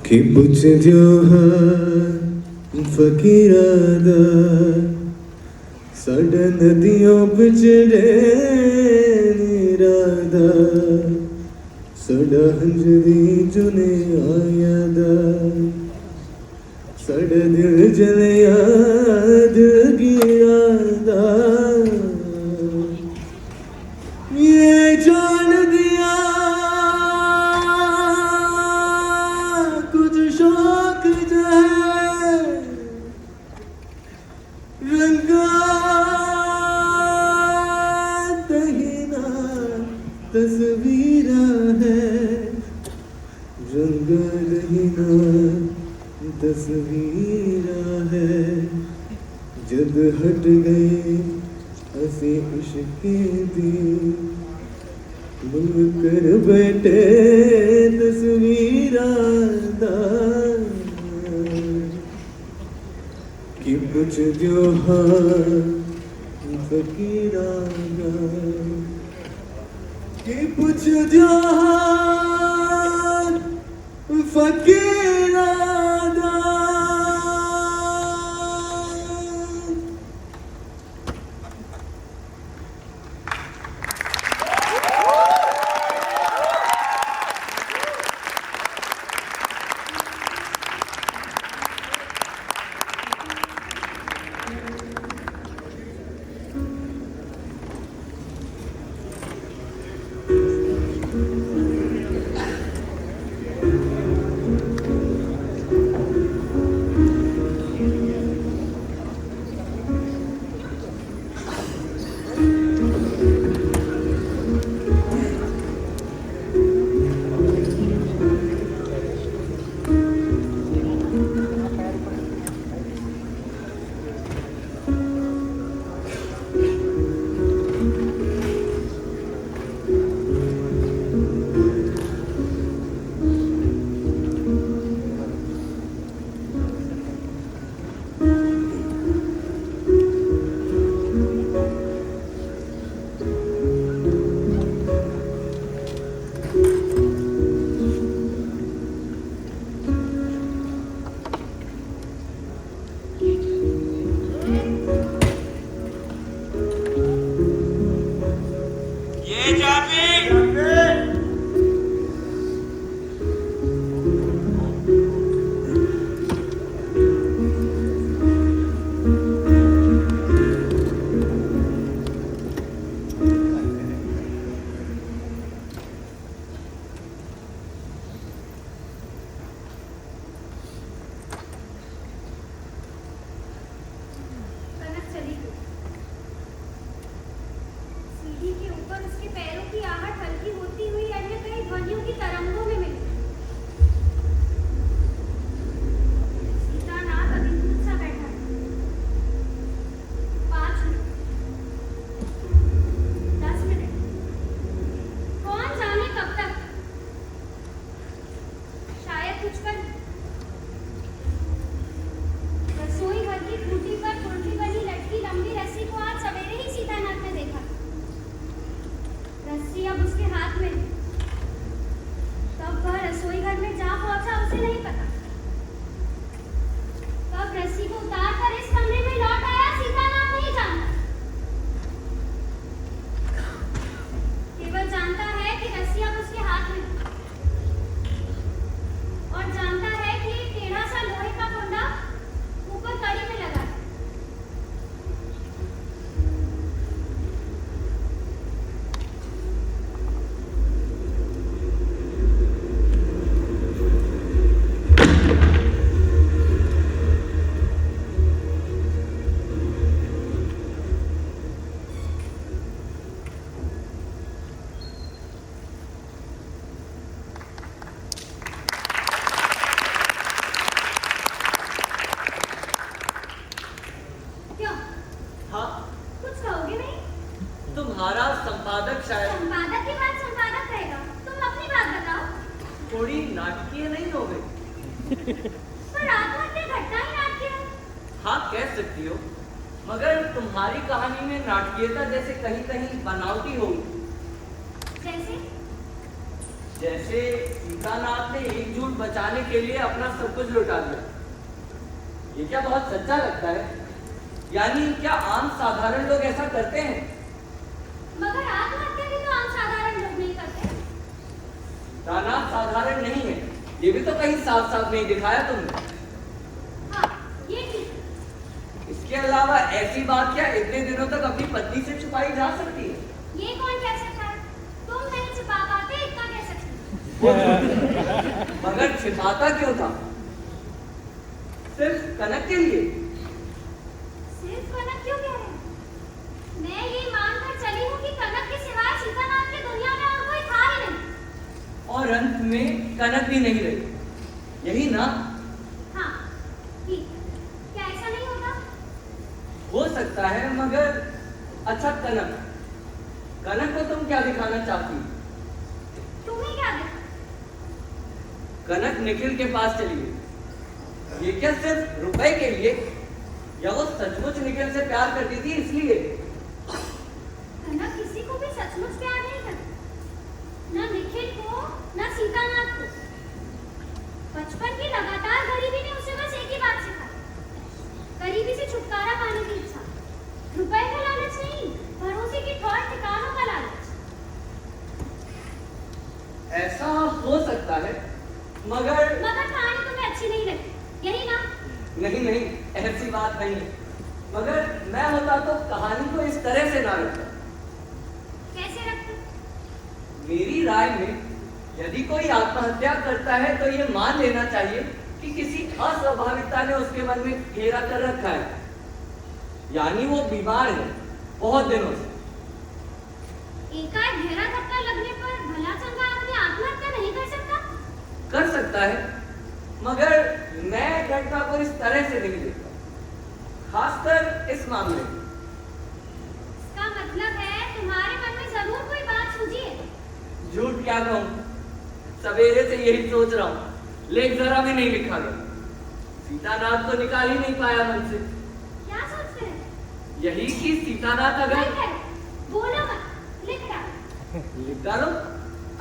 कि पूछ जो है फकीरादा साढ़े नदियों बिचड़े निरादा साढ़ा हंजरी जुने आया दा साढ़ा दिल जले याद गिरा दा ये जान दिया कुछ शौक जाए रंगा तहीना तस्वीरा है रंग रहीना तस्वीरा है जद हट गए हंसी इश्क दी मुल कर बैठे तस्वीरा दा कि कुछ जो हाँ फकीरा दा कि कुछ जो हाँ फकीरा दा कुछ कर। रसोई घर की खूंटी पर पुरली बनी लटकी लंबी रस्सी को आज सवेरे ही सीतानाथ ने देखा। रस्सी अब उसके हाथ में। कब वह रसोई घर में जा पहुंचा उसे नहीं पता। कब रस्सी को उतार कर इस कमरे में लौट आया सीतानाथ नहीं जानता। केवल जानता है कि रस्सी अब उसके हाथ में और जानता है कि टेढ़ा सा लोहे का कुंडा ऊपर कड़ी में लगा है। क्यों? हाँ, कुछ कहोगे नहीं? तुम्हारा संपादक शायद संपादक की बात संपादक कहेगा। तुम अपनी बात बताओ। थोड़ी नाटकीय नहीं हो गई? पर आत्महत्या घटना ही नाटकीय है। हाँ, कह सकती हो, मगर तुम्हारी कहानी में नाटकीयता जैसे कहीं कहीं बनावटी होगी। जैसे जैसे सीतानाथ ने एक झूठ बचाने के लिए अपना सब कुछ लुटा दिया। ये क्या बहुत सच्चा लगता है? यानी क्या आम साधारण लोग ऐसा करते हैं? मगर आत्महत्या भी तो आम साधारण लोग नहीं करते। सीतानाथ साधारण नहीं है, ये भी तो कहीं साफ साफ नहीं दिखाया तुमने। हाँ, ये ठीक। इसके अलावा ऐसी बात क्या इतने दिनों तक अपनी पत्नी से छुपाई जा सकती है? ये कौन कह सकता है? तुम नहीं छिपा पाते, इतना कह सकते। मगर छिपाता क्यों था? सिर्फ कनक के लिए? सिर्फ कनक क्यों कह रहे हैं? मैं ये मानकर चली हूँ कि कनक के सिवाय सीतानाथ की दुनिया में और कोई था ही नहीं। और अंत में कनक भी नहीं रही, यही ना? हाँ, ठीक। क्या ऐसा नहीं होता? हो सकता है, मगर अच्छा कनक को तुम क्या दिखाना चाहती हो? तुम्हें क्या देखा? कनक निखिल के पास चली गई। ये क्या सिर्फ रुपए के लिए, या वो सचमुच निखिल से प्यार करती थी इसलिए? कनक किसी को भी सचमुच प्यार नहीं करती, ना निखिल को ना सीतानाथ को। बचपन की लगातार गरीबी ने उसे बस एक ही बात सिखाई, गरीबी से छुटकारा पाने की इच्छा। रुपए का लालच नहीं, भरोसे की ठौर ठिकानों का लालच। ऐसा हो सकता है, मगर कहानी तुम्हें अच्छी नहीं लगी, यही ना? नहीं, ऐसी बात नहीं है। मगर मैं होता तो कहानी को इस तरह से ना रखता। कैसे रखते? मेरी राय में यदि कोई आत्महत्या करता है तो ये मान लेना चाहिए कि किसी अस्वाभाविकता ने उसके मन में घेरा कर रखा है, यानी वो बीमार है बहुत दिनों से। एकाएक गहरा धक्का लगने पर भला चंगा आदमी आत्महत्या नहीं कर सकता? कर सकता है, मगर मैं घटना को इस तरह से नहीं देखता, खासकर इस मामले में। इसका मतलब है तुम्हारे मन में जरूर कोई बात सूझी है। झूठ क्या कहूं, सवेरे से यही सोच रहा हूं, लेख जरा भी नहीं लिखा गया। सीतानाथ तो निकाल ही नहीं पाया मन से। क्या सोचते हैं? यही कि सीतानाथ अगर नहीं है, बोलो मत, लिख डालो। लिख डालो?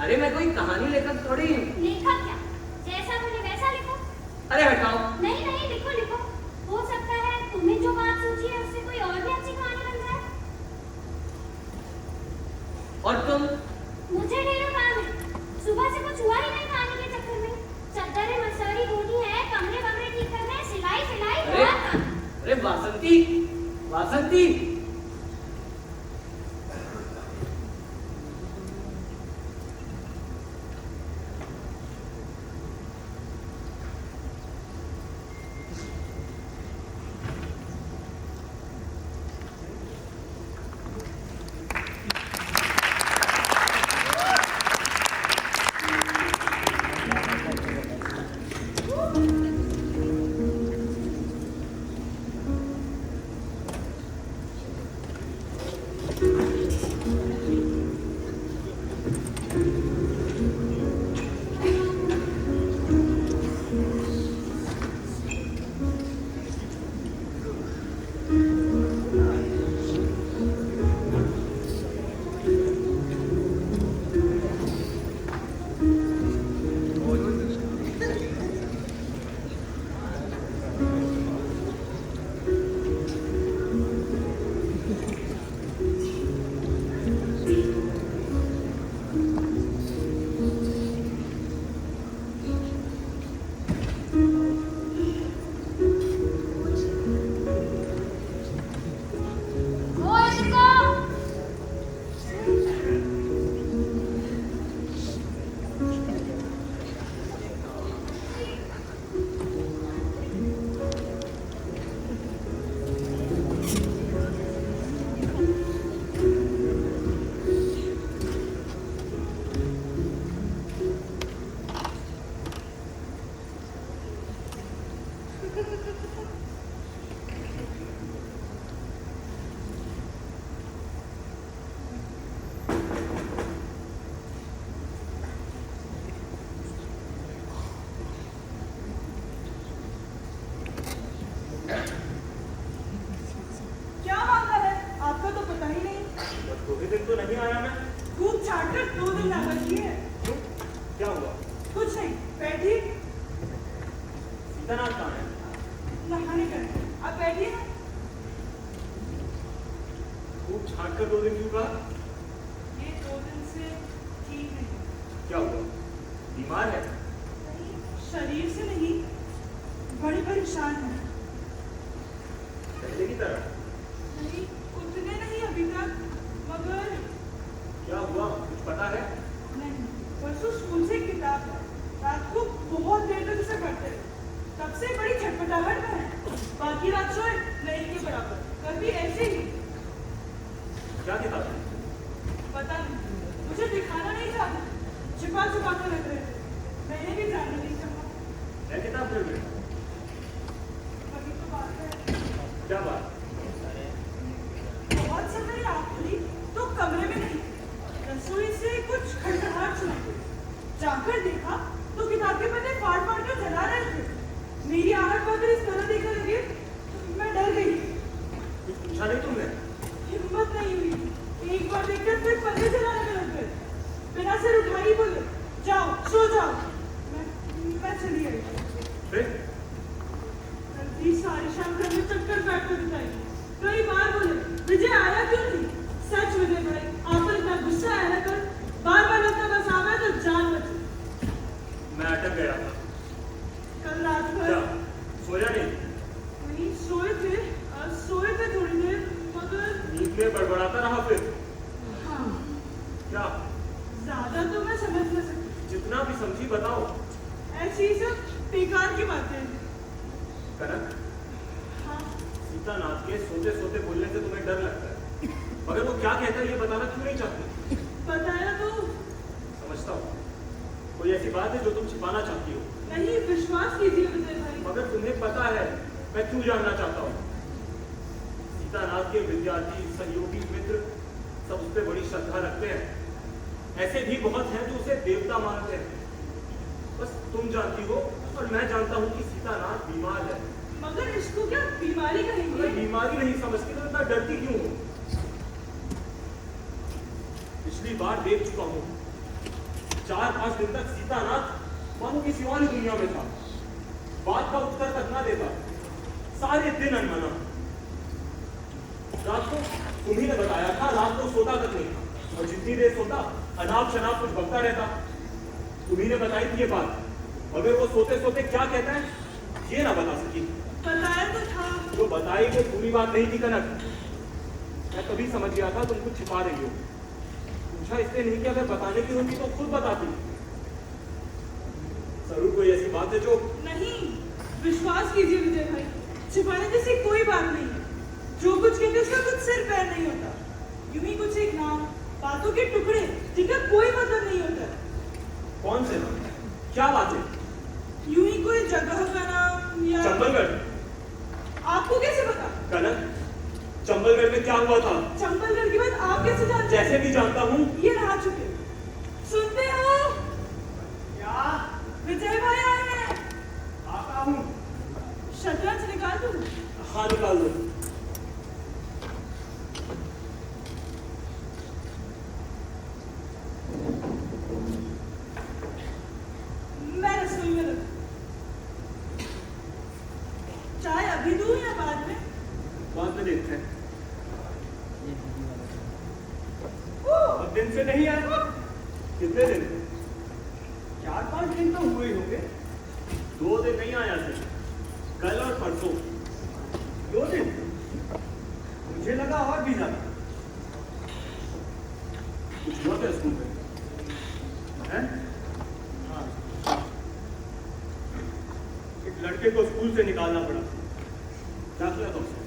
अरे मैं कोई कहानी लेखक थोड़ी हूँ। लेखक क्या, जैसा बोले वैसा लिखो। अरे हटाओ। नहीं, लिखो। हो सकता है तुम्हें जो बात सूझी है उससे कोई और भी अच्छी कहानी बन जाए। और तुम? मुझे ढेरों काम है, सुबह से कुछ हुआ ही नहीं कहानी के चक्कर में। चद्दरें मसौरी धोनी है, कमरे वमरे ठीक करने हैं, सिलाई बहुत काम। अरे वासंती क्या मामला है? आपका तो पता ही नहीं। बस 2 ही दिन तो नहीं आया मैं। खूब छाटकर 2 दिन लागत की है। क्यों? क्या हुआ? कुछ नहीं, बैठिए। सीतानाथ कहाँ है? नहाने गए। आप बैठिए ना। खूब छाट कर 2 दिन क्यों कहा? ये 2 दिन से ठीक नहीं। क्या हुआ? बीमार है? नहीं, शरीर से नहीं, बड़ी परेशान है। पहले की तरह? नहीं, उतने नहीं अभी तक, मगर क्या हुआ? कुछ पता है? नहीं। परसों स्कूल से एक किताब है, रात को बहुत देर तक उसे पढ़ते रहे। तब से बड़ी छटपटाहट में है। बाकी रात सोए नहीं के बराबर, कभी ऐसे ही। क्या किताब है? पता नहीं, मुझे दिखाना नहीं चाहते, छिपा छुपा कर रख रहे थे। मैंने भी जानना नहीं चाहा। है किताब फिर में? वही तो बात है। क्या बात? बहुत समय रात खुली तो कमरे में नहीं, रसोई से कुछ खड़खड़ाहट सुनाई। जाकर देखा तो किताब के पन्ने फाड़ फाड़ कर जला रहे थे। मेरी आहट पाकर इस तरह देखने लगे, मैं डर गई। कुछ पूछा नहीं तुमने? हिम्मत नहीं हुई। एक बार देखकर फिर पन्ने जलाने में लग गए। बिना सिर उठाए ही बोले, जाओ सो जाओ। मैं चली आई। फिर? रंजीत सारी शाम घर में चक्कर काटकर बिताई। कई बार बोले, विजय आया क्यों नहीं? सच विजय भाई, आप पर इतना गुस्सा आया ना कल, बार बार लगता बस आ गया तो जान बची। मैं अटक गया था। कल रात क्या? भर सोया नहीं? वहीं सोए थे थोड़ी देर, मगर नींद में बड़बड़ाता रहा फिर? हाँ, क्या? ज्यादा तो मैं समझ न सकी। जितना भी समझी बताओ। ऐसी ही सब बेकार की बातें। कनक, हाँ, सीतानाथ के सोते सोते बोलने से तुम्हें डर लगता है, मगर वो क्या कहता है ये बताना क्यों नहीं चाहती? बताया तो समझता हूँ कोई ऐसी बात है जो तुम छिपाना चाहती हो, नहीं। विश्वास कीजिए विजय भाई। मगर तुम्हें पता है मैं क्यों जानना चाहता हूँ। सीतानाथ के विद्यार्थी, सहयोगी, मित्र सब उस पर बड़ी श्रद्धा रखते हैं। ऐसे भी बहुत हैं जो उसे देवता मानते हैं। बस तुम जानती हो और मैं जानता हूँ कि सीतानाथ बीमार है। मगर इसको क्या बीमारी अगर कहेंगे? बीमारी नहीं समझती तो इतना डरती क्यों हो? पिछली बार देख चुका हूँ, 4-5 दिन तक सीतानाथ मानो किसी और ही दुनिया में था। बात का उत्तर तक ना देता, सारे दिन अनमना। रात को तुम्ही ने बताया था, रात को सोता तक नहीं था, और जितनी देर सोता अनाप शनाप कुछ बकता रहता। तुम्ही ने बताई थी ये बात, मगर वो सोते सोते क्या कहता है ये ना बता सकी। बताया तो था। जो बताई वो पूरी बात नहीं थी कनक। मैं तभी समझ गया था तुम कुछ छिपा रही हो। पूछा इसलिए नहीं कि अगर बताने की होती तो खुद बताती। जरूर कोई ऐसी बात है जो नहीं, विश्वास कीजिए विजय भाई, छिपाने जैसी कोई बात नहीं है। जो कुछ कहते उसका कुछ सिर पैर नहीं होता। यूं ही कुछ एक नाम, बातों के टुकड़े जिनका कोई मतलब नहीं होता। कौन से नाम? क्या बात है? यूं ही कोई जगह का नाम या चंबलगढ़? आपको कैसे पता? कनक, चंबलगढ़ में क्या हुआ था? चंबलगढ़ की बात आप कैसे जानते हैं? जैसे भी जानता हूँ। ये रहा चुके। सुनते हो? क्या? विजय भाई आए हैं। आता हूँ। शतरंज निकाल दूं? हाँ निकाल दो। मैं रसोई में रखूं। चाय अभी दूं या बाद में? बाद में देखते हैं। अब दिन से नहीं आया? कितने दिन? 4-5 दिन तो हुए ही होंगे। 2 दिन नहीं आया सिर्फ, कल और परसों। 2 दिन? मुझे लगा और भी ज्यादा। कुछ हुआ था स्कूल में? हैं? हाँ। एक लड़के को स्कूल से निकालना पड़ा। क्या किया था उसने?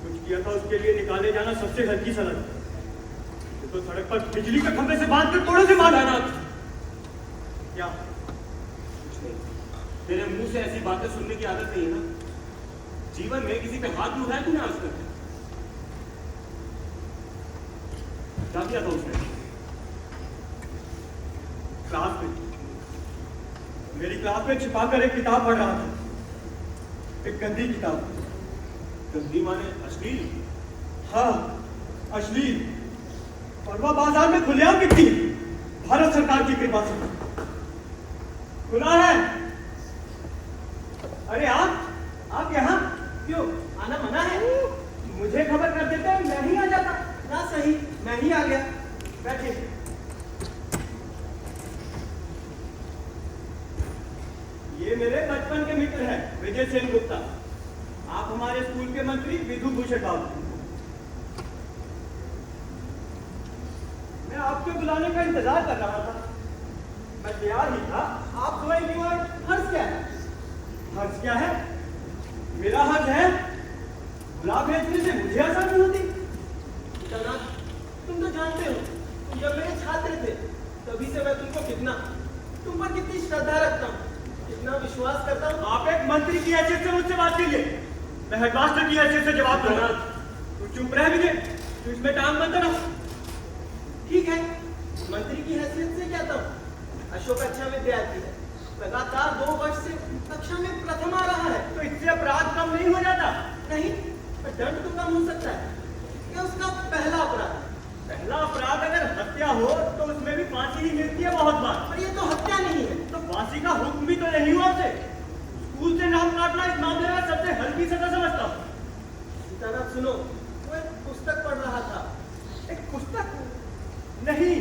कुछ किया था, उसके लिए निकाले जाना सबसे हल्की सनद। ये तो सड़क पर बिजली के खंभे से बांध कर तोड़े से मारा ना। क्या? कुछ नहीं। तेरे मुंह से ऐसी बातें सुनने की आदत नहीं है ना। जीवन में किसी पे हाथ भी उठाया तूने आज तक? क्या किया था उसने? क्लास में, मेरी क्लास में छिपाकर एक किताब पढ़ रहा था, एक गंदी किताब। गंदी माने अश्लील? हाँ, अश्लील। और वह बाजार में खुलेआम बिकती है, भारत सरकार की कृपा से। खुला है। अरे आप यहाँ क्यों? आना मना है? मुझे खबर कर देते मैं ही आ जाता ना। सही, मैं ही आ गया। बैठिए। ये मेरे बचपन के मित्र हैं, विजय सेन गुप्ता। आप हमारे स्कूल के मंत्री विधु भूषण बाबू। मैं आपके बुलाने का इंतजार कर रहा था। मैं तैयार ही था, आप सोए क्यों? हर्ष क्या है? हर्ष क्या है? मेरा हर्ष है गुलाब भेजने से मुझे आसानी होती। जनाब, तुम तो जानते हो, तुम जब मेरे छात्र थे तभी से मैं तुम पर कितनी श्रद्धा रखता हूँ, कितना विश्वास करता हूँ। आप एक मंत्री की हैसियत से मुझसे बात कीजिए, मैं हेडमास्टर की हैसियत से जवाब दूंगा। तू चुप रह विजय, तू इसमें टांग मत अड़ा। ठीक है, मंत्री की हैसियत से कहता हूँ। अशोक अच्छा विद्यार्थी है, लगातार 2 वर्ष से कक्षा में प्रथम आ रहा है। तो इससे अपराध कम नहीं हो जाता? नहीं, पर दंड तो कम हो सकता है। यह उसका पहला अपराध है। पहला अपराध अगर हत्या हो तो उसमें भी फांसी ही मिलती है बहुत बार। पर यह तो हत्या नहीं है। तो फांसी का हुक्म भी तो नहीं हुआ उसे। स्कूल से नाम काटना इस मामले में सबसे हल्की सजा समझता हूँ। सीतानाथ सुनो, वो एक पुस्तक पढ़ रहा था। एक पुस्तक? नहीं,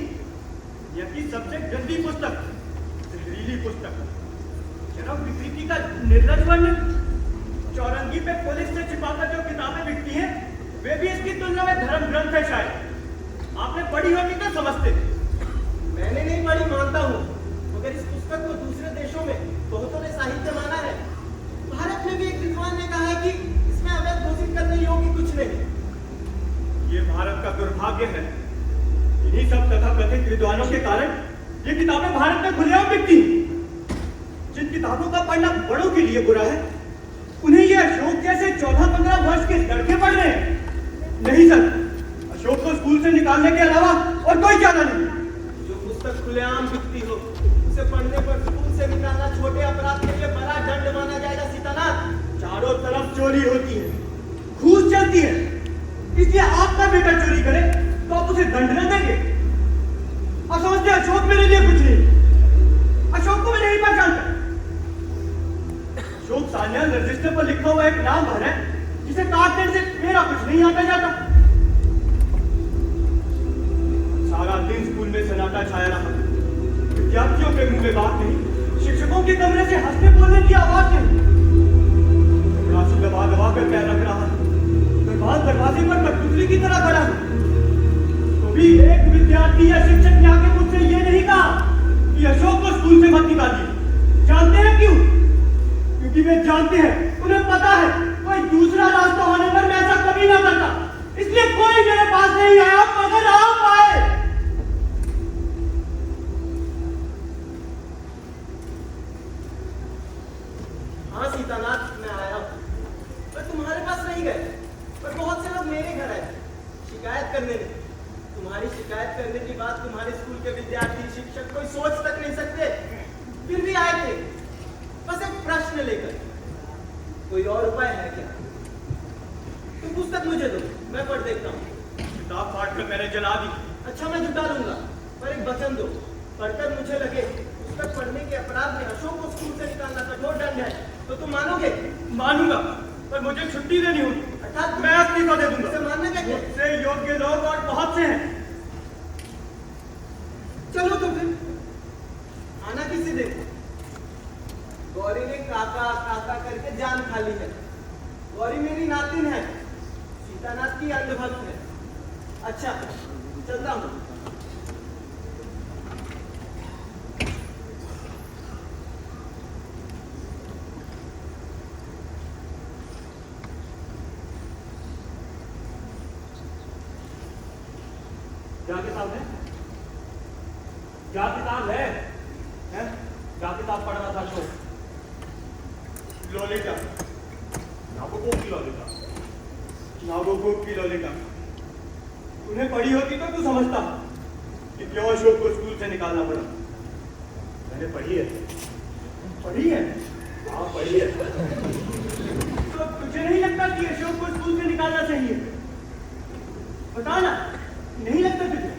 यह की सबसे गंदी पुस्तक, जहरीली पुस्तक, शराब विकृति का निर्लज वर्णन। चौरंगी पे पुलिस से छिपाकर जो किताबें बिकती हैं, वे भी इसकी तुलना में धर्म ग्रंथ है शायद। आपने पढ़ी होगी तो समझते। मैंने नहीं पढ़ी, मानता हूँ, मगर इस पुस्तक को दूसरे देशों में बहुतों ने साहित्य माना है। भारत में भी एक विद्वान ने कहा है कि इसमें अवैध घोषित करने योग्य कुछ नहीं। ये भारत का दुर्भाग्य है। इन्हीं सब तथाकथित विद्वानों के कारण ये किताबें भारत में खुलेआम बिकती हैं। जिन किताबों का पढ़ना बड़ों के लिए बुरा है, उन्हें ये अशोक जैसे 14-15 वर्ष के लड़के पढ़ रहे हैं। नहीं सर, अशोक को स्कूल से निकालने के अलावा और कोई चारा नहीं। जो पुस्तक खुलेआम बिकती हो, उसे पढ़ने पर स्कूल से निकालना छोटे अपराध के लिए बड़ा दंड माना जाएगा। सीतानाथ, चारों तरफ चोरी होती है, घूस चलती है, इसलिए आपका बेटा चोरी करे तो आप उसे दंड न देंगे? और समझते अशोक मेरे लिए कुछ नहीं। अशोक को मैं नहीं पहचानता। अशोक सान्याल रजिस्टर पर लिखा हुआ एक नाम भर है, जिसे काटने से मेरा कुछ नहीं आता जाता। सारा दिन स्कूल में सन्नाटा छाया रहा। विद्यार्थियों के मुंह में बात नहीं, शिक्षकों के कमरे से हंसने बोलने की आवाज नहीं। राशि दबा दबा कर पैर रख रहा, दरवाजे पर कठपुतली की तरह खड़ा। तो भी एक विद्यार्थी या शिक्षक ने आके मुझसे ये नहीं कहा कि अशोक को स्कूल से मत निकालिए। जानते हैं क्यों? क्योंकि वे जानते हैं, उन्हें पता है कोई दूसरा रास्ता होने पर मैं ऐसा कभी ना करता। इसलिए कोई मेरे पास नहीं आया, मगर आप आए। हाँ सीतानाथ, मैं आया हूँ, पर तुम्हारे पास नहीं गए। पर बहुत से लोग मेरे घर आए शिकायत करने में। तुम्हारी शिकायत करने की बात तुम्हारे स्कूल के विद्यार्थी, शिक्षक कोई सोच तक नहीं सकते। फिर भी आए थे, बस एक प्रश्न लेकर। कोई और उपाय है क्या? तुम पुस्तक मुझे दो, मैं पढ़ देखता हूँ। किताब फाड़ कर मैंने जला दी। अच्छा, मैं जुटा लूंगा, पर एक वचन दो। पढ़कर मुझे लगे पुस्तक पढ़ने के अपराध में अशोक को स्कूल से निकालना कठोर दंड है, तो तुम मानोगे? मानूंगा, पर मुझे छुट्टी देनी होगी। अर्थात मैं इस्तीफा दे दूंगा। इसे मानने का क्या? मुझसे योग्य लोग और बहुत से हैं। चलो तो फिर आना किसी दिन। गौरी ने काका काका करके जान खा ली है। गौरी मेरी नातिन है, सीतानाथ की अंधभक्त है। अच्छा, चलता हूँ। क्या किताब है? क्या किताब है? क्या किताब पढ़ रहा था अशोक? लॉलिटा, नाबोकोव की लॉलिटा। नाबोकोव की लॉलिटा। उन्हें पढ़ी होती तो तू समझता कि क्यों अशोक को स्कूल से निकालना पड़ा। मैंने पढ़ी है। पढ़ी है? हाँ पढ़ी है। तो तुझे नहीं लगता कि अशोक को स्कूल से निकालना चाहिए? बता ना, नहीं लगता तुझे?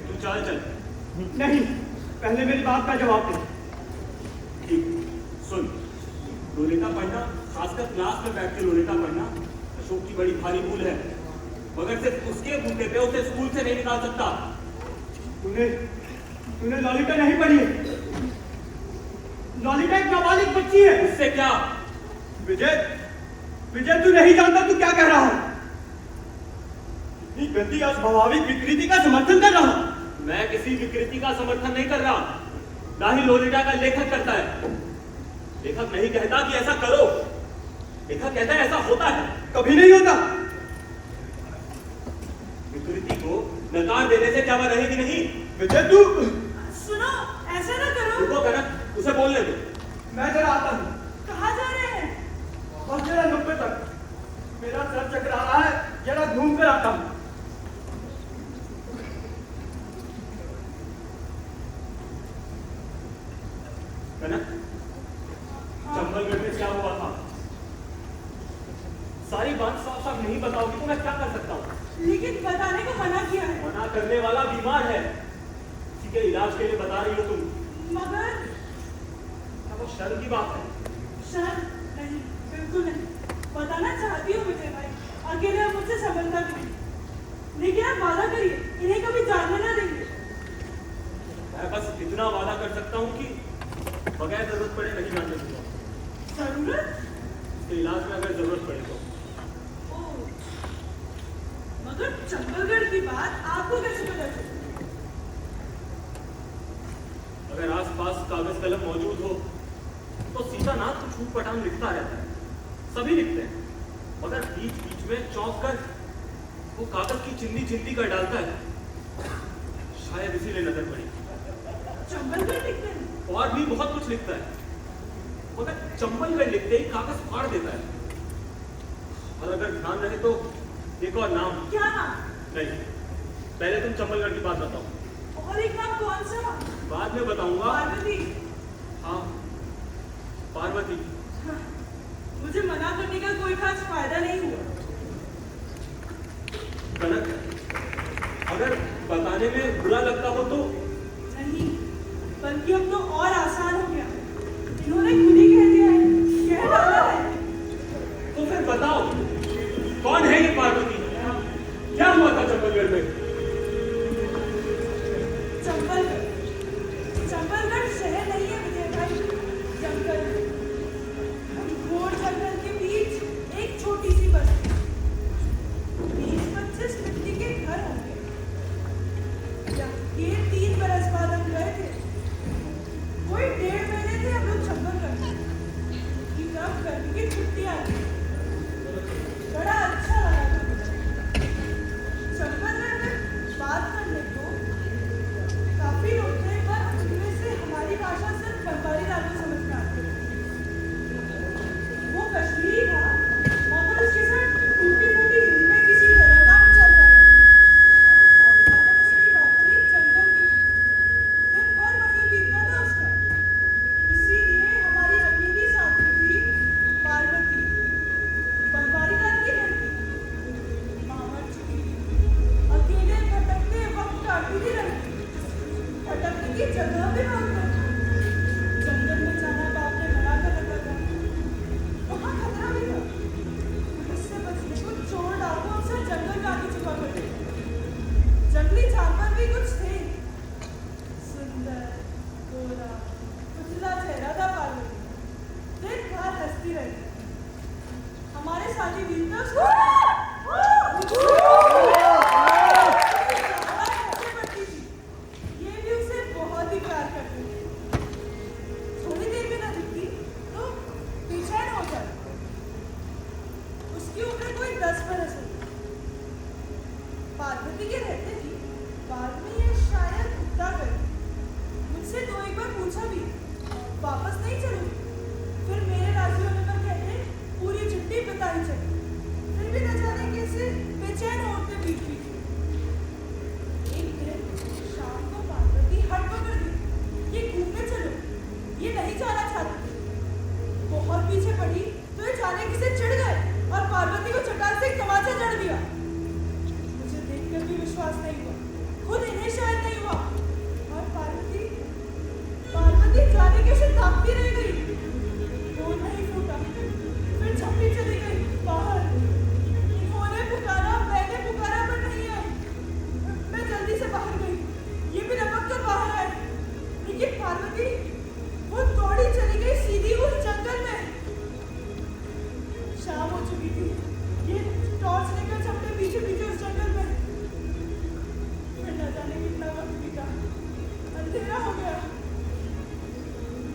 तू चल चल। नहीं, पहले मेरी बात का जवाब दे। ठीक, सुन। लोलिता पढ़ना, खासकर क्लास में बैठ के लोलिता पढ़ना, अशोक की बड़ी भारी भूल है। मगर सिर्फ उसके बूते पे उसे स्कूल से नहीं निकाल सकता। तूने लॉलिटा नहीं पढ़ी है? लॉलिटा एक नाबालिग बच्ची है। उससे क्या? विजय तू नहीं जानता तू क्या कह रहा है। इतनी गंदी अस्वाभाविक विकृति का समर्थन कर रहा है। मैं किसी विकृति का समर्थन नहीं कर रहा, ना ही लोलिटा का लेखक करता है। लेखक नहीं कहता कि ऐसा करो, लेखक कहता है ऐसा होता है। कभी नहीं होता। विकृति को नकार देने से क्या वह रहेगी नहीं? विजय तू सुनो, ऐसा ना करो। रुको कनक, उसे बोलने दो। मैं जरा आता हूँ। कहाँ जा रहे हैं? बस जरा 90 तक। मेरा सर चकरा रहा है, जरा घूम कर आता हूँ। कनक, चंबलगढ़ में क्या हुआ था? सारी बात साफ साफ नहीं बताओगी तो मैं क्या कर सकता हूँ? लेकिन बताने को मना किया है। मना करने वाला बीमार है, किसी के इलाज के लिए बता रही हो तुम। मगर क्या वो शर्म की बात है? शर्म नहीं, बिल्कुल नहीं। बताना चाहती हूँ विजय भाई, अकेले आप मुझसे समझता भी नहीं। लेकिन आप वादा करिए, इन्हें कभी जानने ना देंगे। मैं बस इतना वादा कर सकता हूँ कि बगैर जरूरत पड़े नहीं जानने दूंगा। जरूरत? इसके इलाज में अगर जरूरत पड़े तो। ओह, मगर चंबलगढ़ की बात आपको कैसे पता चली? अगर आसपास कागज कलम मौजूद हो तो सीतानाथ कुछ ऊट पटांग लिखता रहता है, सभी लिखते हैं। मगर बीच बीच में चौंक कर वो कागज की चिंदी चिंदी कर डालता है, शायद इसीलिए नजर पड़ी। चंबलगढ़ लिखते हैं? और भी बहुत कुछ लिखता है, मगर चंबलगढ़ लिखते ही कागज फाड़ देता है। और अगर ध्यान रहे तो एक और नाम। क्या नाम? नहीं, पहले तुम चंबलगढ़ की बात बताओ। और एक नाम कौन सा? बाद में बताऊंगा। पार्वती। हाँ, पार्वती। हाँ, मुझे मना करने का कोई खास फायदा नहीं हुआ। कनक, अगर बताने में बुरा लगता हो तो? नहीं, बल्कि अब तो और आसान हो गया। इन्होंने खुद ही कह दिया है, कह डाला है। तो फिर बताओ, कौन है ये पार्वती? क्या हुआ था चंबलगढ़ में? चंबलगढ़? चंबलगढ़ शहर नहीं है विजय भाई, जंगल है। घोर जंगल के बीच एक छोटी सी बस्ती। 20-25 मिट्टी के घर होंगे। ये 3 बरस बाद हम गए थे। कोई 1.5 महीने थे हम लोग चंबलगढ़ में। कि तब गर्मी की छुट्टियां थी। बड़ा अच्छा लगा था मुझे। चंबलगढ़ में बात करने को काफी लोग थे, पर उनमें से हमारी भाषा सिर्फ बंगाली लाल को समझ में आती है। वो कश्मीरी था, मगर उसके साथ टूटी-फूटी हिंदी में किसी तरह काम चल रहा है। और उसकी नौकरी जंगल की थी। दिन भर वहीं बीतता था उसका। इसीलिए हमारी अकेली साथी थी पार्वती, बंगाली लाल की लड़की। मामा जी, अकेले भटकते वक्त काटती थी लड़की। भटकने की जगह भी मालूम नहीं। जंगल में जाना बाप ने मना कर रखा था। वहाँ खतरा भी था। उससे बचने को चोर डाकू अक्सर जंगल में आके छुपा करते थे। जंगली जानवर भी कुछ थे। सुंदर, गोरा, उजला चेहरा था पार्वती। दिन भर हंसती रहती। हमारे साथी वीरता उसको बढ़ती थी। ये भी उसे बहुत ही प्यार करती थी। थोड़ी देर में न दिखती तो बेचैन हो जाती। उसकी उम्र कोई 10 बरस होगी। पार्वती के रहते ही बाद में ये शायद भुगता गई। मुझसे 2-1 बार पूछा भी, वापस नहीं चलोगी? फिर मेरे रास्ते ही चली, फिर भी न जाने कैसे बेचैन हो उठते बीच बीच में। एक दिन शाम को पार्वती हट पकड़ गई, ये घूमने चलो, ये नहीं जाना चाहती। बहुत पीछे पड़ी तो ये जाने से चिढ़ गए और पार्वती को चट्टान से एक तमाचा जड़ दिया। मुझे देखकर भी विश्वास नहीं हुआ, खुद इन्हें शायद नहीं हुआ, और पार्वती जाने कैसे ताकती रह गई। वो नहीं फूटा, फिर झपटी चली गई बाहर। इन्होंने पुकारा, मैंने पुकारा, पर नहीं आई। मैं जल्दी से बाहर गई, ये भी लपक कर बाहर आए, लेकिन पार्वती वो दौड़ी चली गई सीधी उस जंगल में। शाम हो चुकी थी, ये टॉर्च लेकर झपटे पीछे पीछे उस जंगल में। फिर न जाने कितना वक्त बीता, अंधेरा हो गया।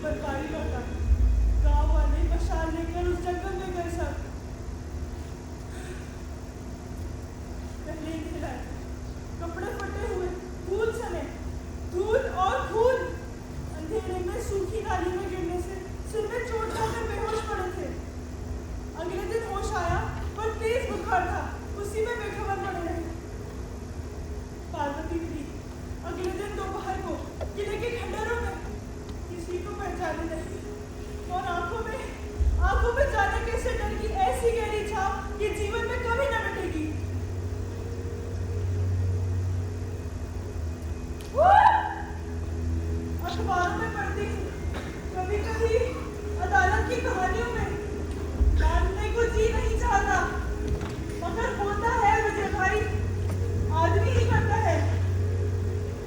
बर्फबारी लौटा, गांव वाले मशाल लेकर उस जंगल में गए सब। पहले ही खिलाए, कपड़े फटे हुए, फूल सने, धूल और खून। अंधेरे में सूखी नाली में गिरने से सिर में चोट खाकर बेहोश पड़े थे। अगले दिन होश आया, पर तेज बुखार था, उसी में बेखबर पड़े रहे। पार्वती मिली अगले दिन दोपहर को किले के खंडरों में, किसी को पहचाने नहीं, और आंखों में जाने कैसे डर की ऐसी गहरी छाप कि जीवन में कभी न मिटेगी। अखबारों में पढ़ती हूँ, कभी कभी अदालत की कहानियों में, जानने को जी नहीं चाहता, मगर होता है विजय भाई, आदमी ही करता है।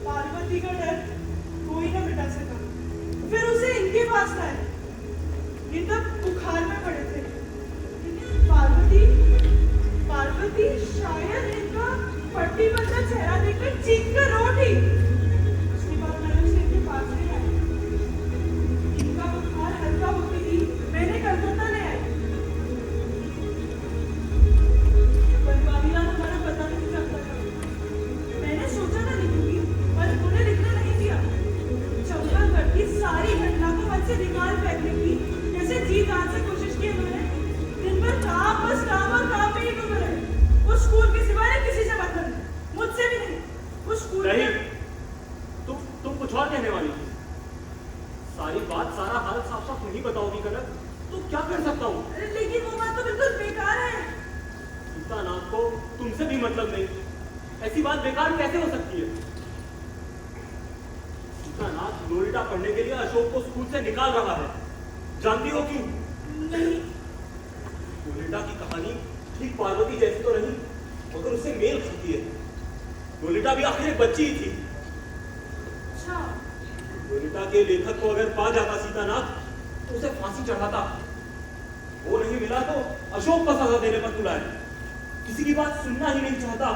पार्वती का डर कोई न मिटा सका, फिर उसे इनके पास लाए। ये तब बुखार में पड़े थे। पार्वती शायद इनका पट्टी बंधा चेहरा देखकर चीख कर रो उठी। उसके बाद मैंने उसे इनके पास ले आई। इनका बुखार हल्का होती ही मैंने कलकत्ता ले आई। बनवारीलाल हमारा पता नहीं चलता था। मैंने सोचा था लिखूंगी, पर उन्हें लिखना नहीं दिया। चंपागढ़ की सारी घटना को मन से निकाल फेंकने की जैसे जी जान से कोशिश की उन्होंने। दिन भर काम, बस काम और काम में ही डूबे रहे। उस स्कूल के सिवाय किसी से मतलब नहीं, मुझसे भी नहीं। उस स्कूल में तुम कुछ और कहने वाली थी। सारी बात, सारा हाल साफ साफ नहीं बताओगी कनक, तो क्या कर सकता हूँ? लेकिन वो बात तो बिल्कुल बेकार है। सीतानाथ को तुमसे भी मतलब नहीं, ऐसी बात बेकार कैसे हो सकती है? सीतानाथ लोरिटा पढ़ने के लिए अशोक को स्कूल से निकाल रहा है, जानती हो क्यों? नहीं। लोरिटा की कहानी ठीक पार्वती जैसी तो नहीं, मगर उससे मेल खाती है। लोरिटा भी आखिर एक बच्ची ही थी। अच्छा। लोरिटा के लेखक को अगर पा जाता सीतानाथ तो उसे फांसी चढ़ाता। वो नहीं मिला तो अशोक को सजा देने पर तुला है। किसी की बात सुनना ही नहीं चाहता।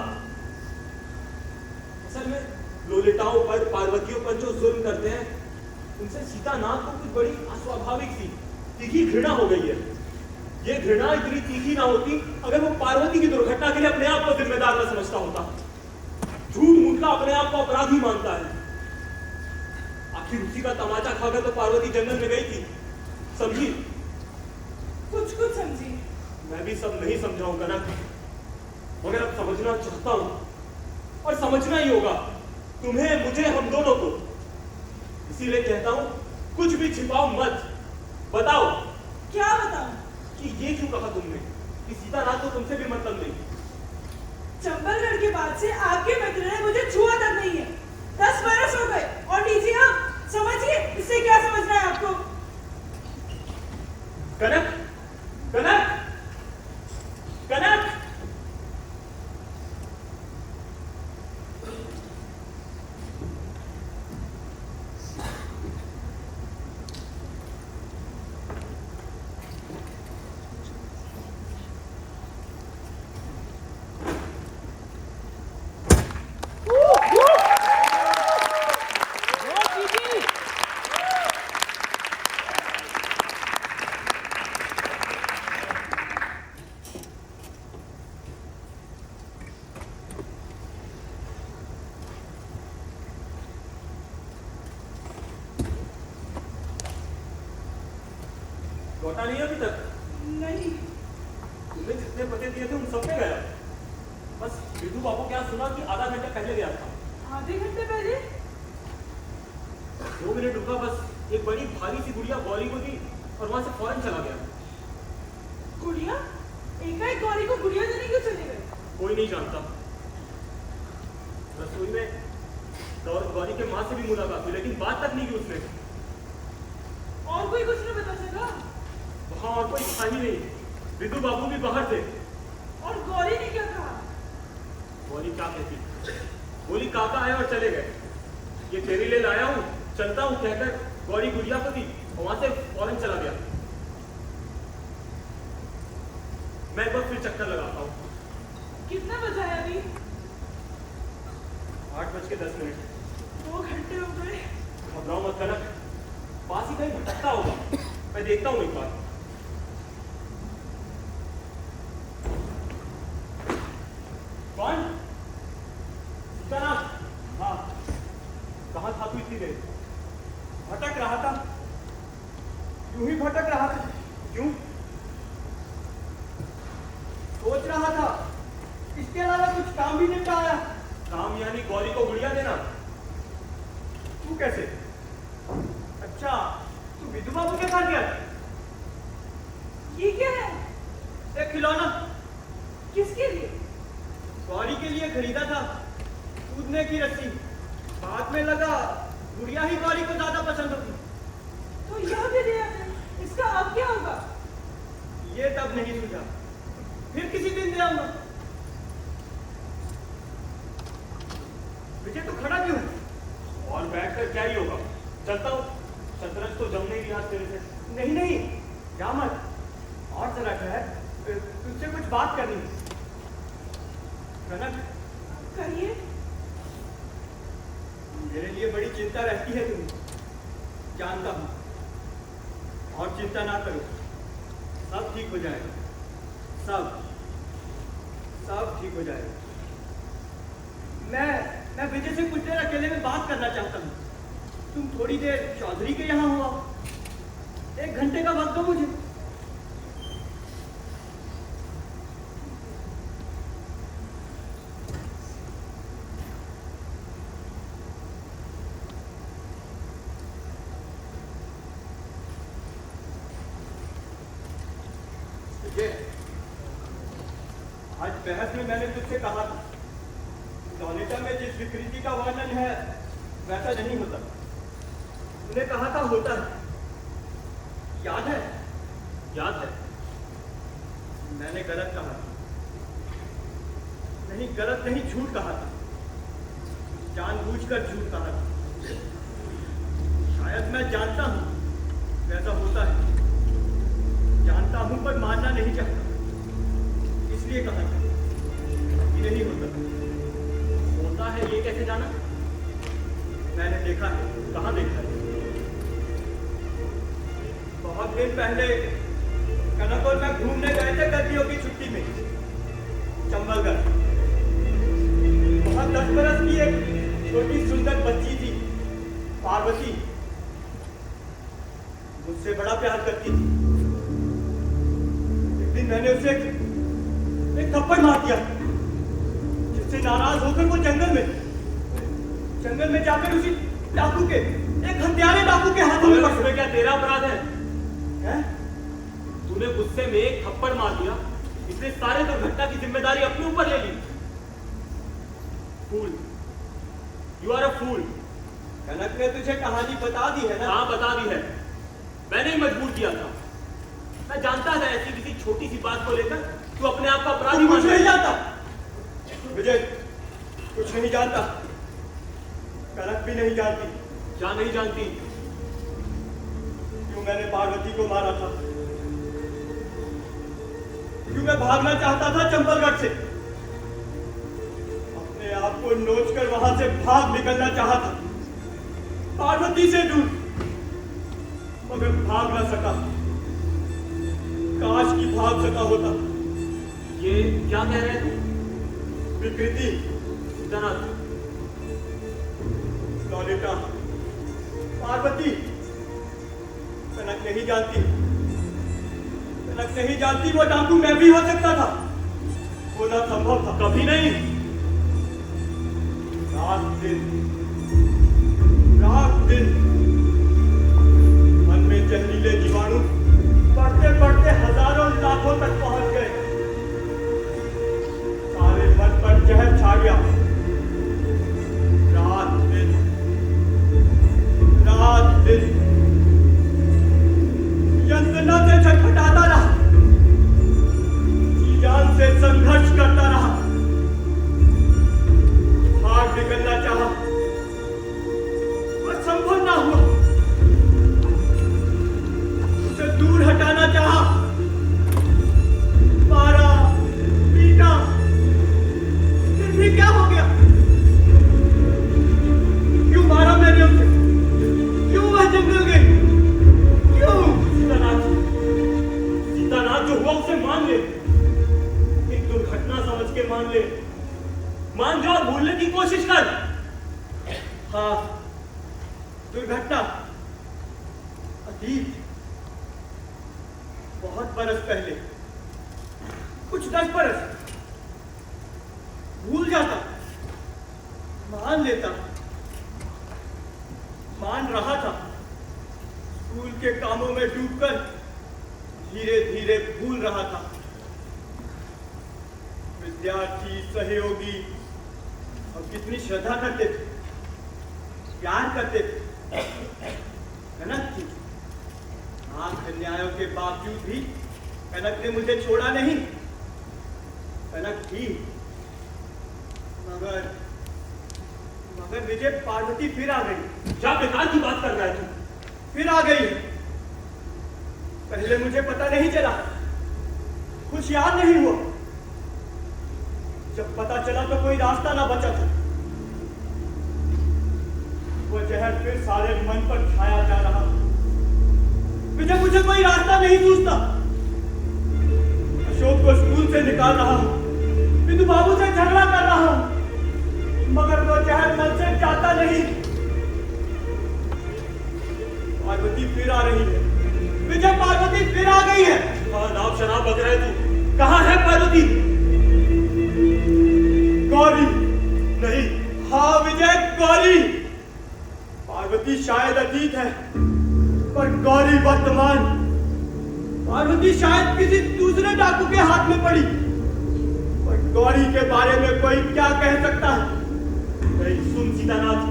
असल में लोलिटाओं पर, पार्वतियों पर जो जुल्म करते हैं, उनसे सीतानाथ को कुछ बड़ी अस्वाभाविक सी तीखी घृणा हो गई है। ये घृणा इतनी तीखी ना होती अगर वो पार्वती की दुर्घटना के लिए अपने आप को जिम्मेदार न समझता होता। झूठ मूठ का अपने आप को अपराधी मानता है। आखिर उसी का तमाचा खाकर तो पार्वती जंगल में गई थी, समझी? कुछ समझी। मैं भी सब नहीं समझाऊं कनक, मगर अब समझना चाहता हूं, और समझना ही होगा तुम्हें, मुझे, हम दोनों को। इसीलिए कहता हूं, कुछ भी छिपाओ मत, बताओ। क्या बताऊं? कि ये क्यों कहा तुमने कि सीतानाथ को तुमसे भी मतलब नहीं? चंबलगढ़ के बाद से आपके मित्र ने मुझे छुआ तक नहीं है। 10 बरस हो गए, और लीजिए आप समझिए, इससे क्या समझना है आपको? कनक, कनक, कनक! लौटा नहीं अभी तक? नहीं। तुमने जितने पते दिए थे उन सब पे गया। बस विधु बाबू क्या सुना कि आधा घंटे पहले गया था। आधे घंटे पहले? 2 मिनट रुका बस, एक बड़ी भारी सी गुड़िया गौरी को दी और वहां से फौरन चला गया। गुड़िया? एकाएक गौरी को गुड़िया देने क्यों चले गए? कोई नहीं जानता। रसोई में गौरी के माँ से भी मुलाकात हुई, लेकिन बात तक नहीं की उसने। और कोई कुछ नहीं बता सका? वहां और कोई था ही नहीं। विधु बाबू भी बाहर थे। और गौरी ने क्या कहा? गौरी क्या कहती, बोली काका आए और चले गए, ये तेरे लिए लाया हूँ, चलता हूँ कहकर गौरी गुड़िया को दी और वहां से फौरन चला गया। मैं एक बार फिर चक्कर लगाता हूँ। कितना बजा है अभी? 8:10। 2 घंटे हो गए। घबराओ मत कनक, पास ही कहीं भटकता होगा, मैं देखता हूँ एक बार। कौन? सीताराम? हाँ। कहाँ था तू इतनी देर? भटक रहा था, यूं ही भटक रहा था। क्यों? सोच रहा था, इसके अलावा कुछ काम भी नहीं पाया। काम यानी गौरी को गुड़िया देना? तू कैसे? अच्छा, तू विधु बाबू के साथ गया? ये क्या है? एक खिलौना किसके लिए? गौरी के लिए खरीदा था, कूदने की रस्सी। बाद में लगा गुड़िया ही गौरी को ज्यादा पसंद होगी। तो यह भी दिया है। इसका अब क्या होगा? ये तब नहीं सूझा, फिर किसी दिन दे आऊंगा। विजय तू खड़ा क्यों? और बैठकर क्या ही होगा, चलता हूँ, शतरंज तो जम नहीं रहा तेरे से। नहीं नहीं, जा मत, और जरा ठहर, तुझसे कुछ बात करनी है। कनक, कहिए। मेरे लिए बड़ी चिंता रहती है तुम्हें, जानता हूं, और चिंता ना करो, सब ठीक हो जाएगा, सब ठीक हो जाएगा। मैं विजय से कुछ देर अकेले में बात करना चाहता हूँ। तुम थोड़ी देर चौधरी के यहाँ हो, 1 घंटे का वक्त दो मुझे। आज बहस में मैंने तुझसे कहा था, ललिता में जिस विकृति का वर्णन है वैसा नहीं होता। तूने कहा था होता है, याद है? याद है। मैंने गलत कहा था। नहीं, गलत नहीं, झूठ कहा था, जानबूझकर झूठ कहा था। शायद मैं जानता हूं वैसा होता है, जानता हूं पर मानना नहीं चाहता, इसलिए कहा था कि नहीं होता। होता है ये कैसे जाना? मैंने देखा है। कहाँ देखा है? बहुत दिन पहले कनक और मैं घूमने गए थे गर्मियों की छुट्टी में चंबलगढ़। वहां 10 बरस की एक छोटी सुंदर बच्ची थी, पार्वती, मुझसे बड़ा प्यार करती थी। एक दिन मैंने उसे एक थप्पड़ मार दिया, जिससे नाराज होकर वो जंगल में जाकर उसी डाकू के, एक हत्यारे डाकू के हाथों में पड़ इसमें क्या तेरा अपराध है? हैं? तूने गुस्से में एक थप्पड़ मार दिया, इसलिए सारे दुर्घटना की जिम्मेदारी अपने ऊपर ले ली। फूल, यू आर अ फूल। कनक ने तुझे कहानी बता दी है ना? हाँ बता दी है, मैंने ही मजबूर किया था। मैं जानता था ऐसी किसी छोटी सी बात को लेकर तू अपने आप को अपराधी कुछ मान नहीं जानता विजय, कुछ नहीं जानता। कनक भी नहीं जानती। क्या नहीं जानती? क्यों मैंने पार्वती को मारा था, क्यों मैं भागना चाहता था चंबलगढ़ से, अपने आप को नोचकर वहां से भाग निकलना चाहता पार्वती से दूर, मगर भाग ना सका। काश की भाग सका होता। ये क्या कह रहे हैं? विकृति, सीतानाथ, ललिता, पार्वती, कनक नहीं जानती। तक नहीं जानती वो डाकू मैं भी हो सकता था। होना संभव था, कभी नहीं। रात दिन मन में जहरीले जीवाणु बढ़ते बढ़ते हजारों लाखों तक पहुंच गए। सारे मन पर जहर छा गया। रात दिन यंत्रणा से छटपटाता रहा, जी जान से संघर्ष करता रहा। भाग निकलना चाहा, पर संभव ना हुआ। उसे दूर हटाना चाहा, मारा पीटा, फिर भी क्या हो गया? क्यों मारा मैंने उसे? क्यों वह जंगल गई? क्यों? सीतानाथ जो हुआ उसे मान ले, एक दुर्घटना समझ के मान ले। मान जा और भूलने की कोशिश कर। हाँ, दुर्घटना, अतीत, बहुत बरस पहले, कुछ 10 बरस। भूल जाता, मान लेता, मान रहा था। स्कूल के कामों में डूबकर धीरे धीरे भूल रहा था। विद्यार्थी, सहयोगी और कितनी श्रद्धा करते थे, प्यार करते थे। कनक थी, आंख अन्यायों के बावजूद भी कनक ने मुझे छोड़ा नहीं। कनक थी, मगर विजय, पार्वती फिर आ गई। क्या बेकार की बात कर रहा है तू? फिर आ गई। पहले मुझे पता नहीं चला, कुछ याद नहीं हुआ। जब पता चला तो कोई रास्ता ना बचा था। वो जहर फिर सारे मन पर छाया जा रहा। विजय, मुझे कोई रास्ता नहीं सूझता। अशोक को स्कूल से निकाल रहा हूं, बिंदु बाबू से झगड़ा कर रहा हूं, मगर वो जहर मन से जाता नहीं। पार्वती फिर आ रही है। विजय, पार्वती फिर आ गई है। नाम शराब बक रहे तू। कहाँ है पार्वती? गौरी नहीं। हाँ विजय, गौरी। पार्वती शायद अतीत है, पर गौरी वर्तमान। पार्वती शायद किसी दूसरे डाकू के हाथ में पड़ी, पर गौरी के बारे में कोई क्या कह सकता है? नहीं, सुन सीतानाथ,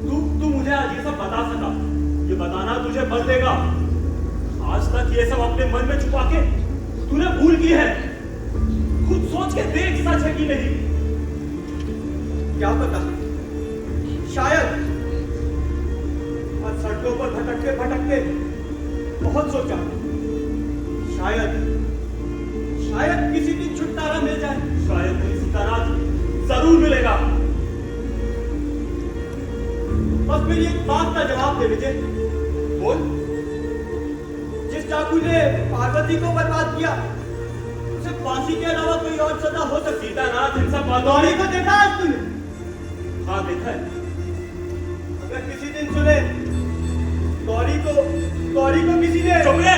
तू मुझे आज ये सब बता सका, ये बताना तुझे बल देगा। आज तक ये सब अपने मन में छुपा के तूने भूल की है। खुद सोच के देख, सच है कि नहीं? क्या पता, शायद। आज सड़कों पर भटकते भटकते बहुत सोचा, शायद किसी दिन छुटकारा मिल जाए। शायद नहीं सीतानाथ, जरूर मिलेगा। बस मेरी एक बात का जवाब दे विजय। बोल। जिस डाकू ने पार्वती को बर्बाद किया, उसे फांसी के अलावा कोई और सजा हो सकती? सीतानाथ, इन सब बातों को देखा आज तूने? हाँ देखा है। अगर किसी दिन सुने गौरी को किसी ने, चुप रहे।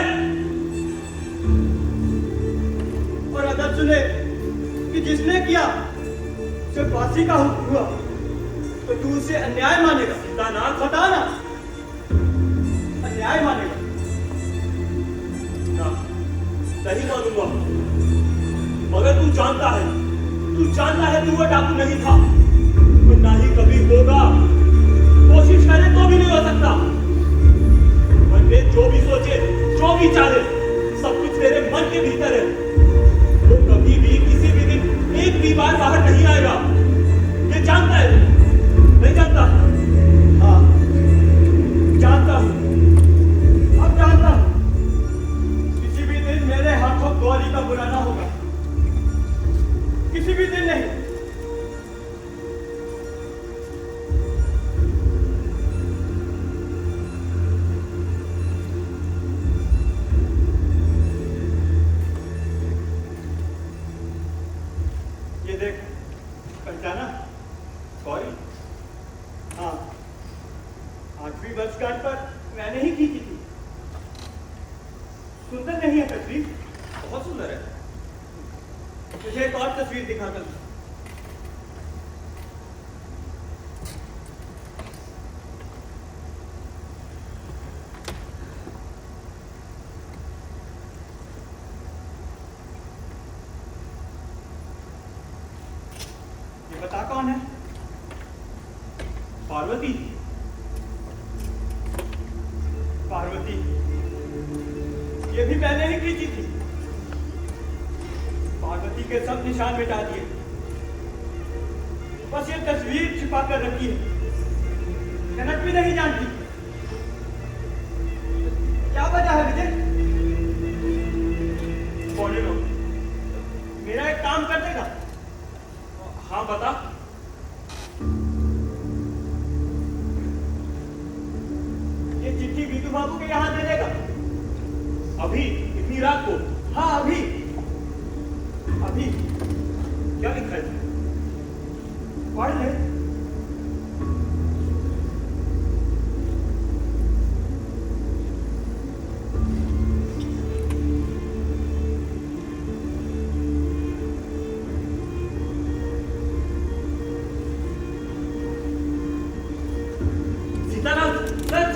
और अगर सुने कि जिसने किया उसे फांसी का हुक्म हुआ, तो तू उसे अन्याय मानेगा? सीतानाथ, बता ना, अन्याय मानेगा? ना, नहीं मानूंगा। मगर तू जानता है तू वो डाकू नहीं था, तो ना ही कभी होगा। कोशिश करे तो भी नहीं हो सकता। मन में जो भी सोचे, जो भी चाहे, सब कुछ तेरे मन के भीतर है। वो कभी भी किसी भी दिन एक भी बार बाहर नहीं आएगा। ये जानता है? नहीं जानता? हाँ, जानता हूं। अब जानता हूं, किसी भी दिन मेरे हाथों गौरी का बुरा ना होगा। किसी भी दिन नहीं। ये देख, पहचाना? गौरी। सुंदर नहीं है तस्वीर? बहुत सुंदर है। मुझे एक और तस्वीर दिखा कर। ये बता कौन है? पार्वती। पार्वती। ये भी मैंने ही खींची थी। पार्वती के सब निशान मिटा दिए। बस ये तस्वीर छिपा कर रखी है। कनक भी नहीं जानती। क्या वजह है विजय? कौन लो? मेरा एक काम कर देगा? हाँ बता। ये चिट्ठी बीतू बाबू के यहाँ दे देगा? अभी इतनी रात को? हाँ अभी। अभी। क्या लिखा है? पढ़ ले। सीताराम सच।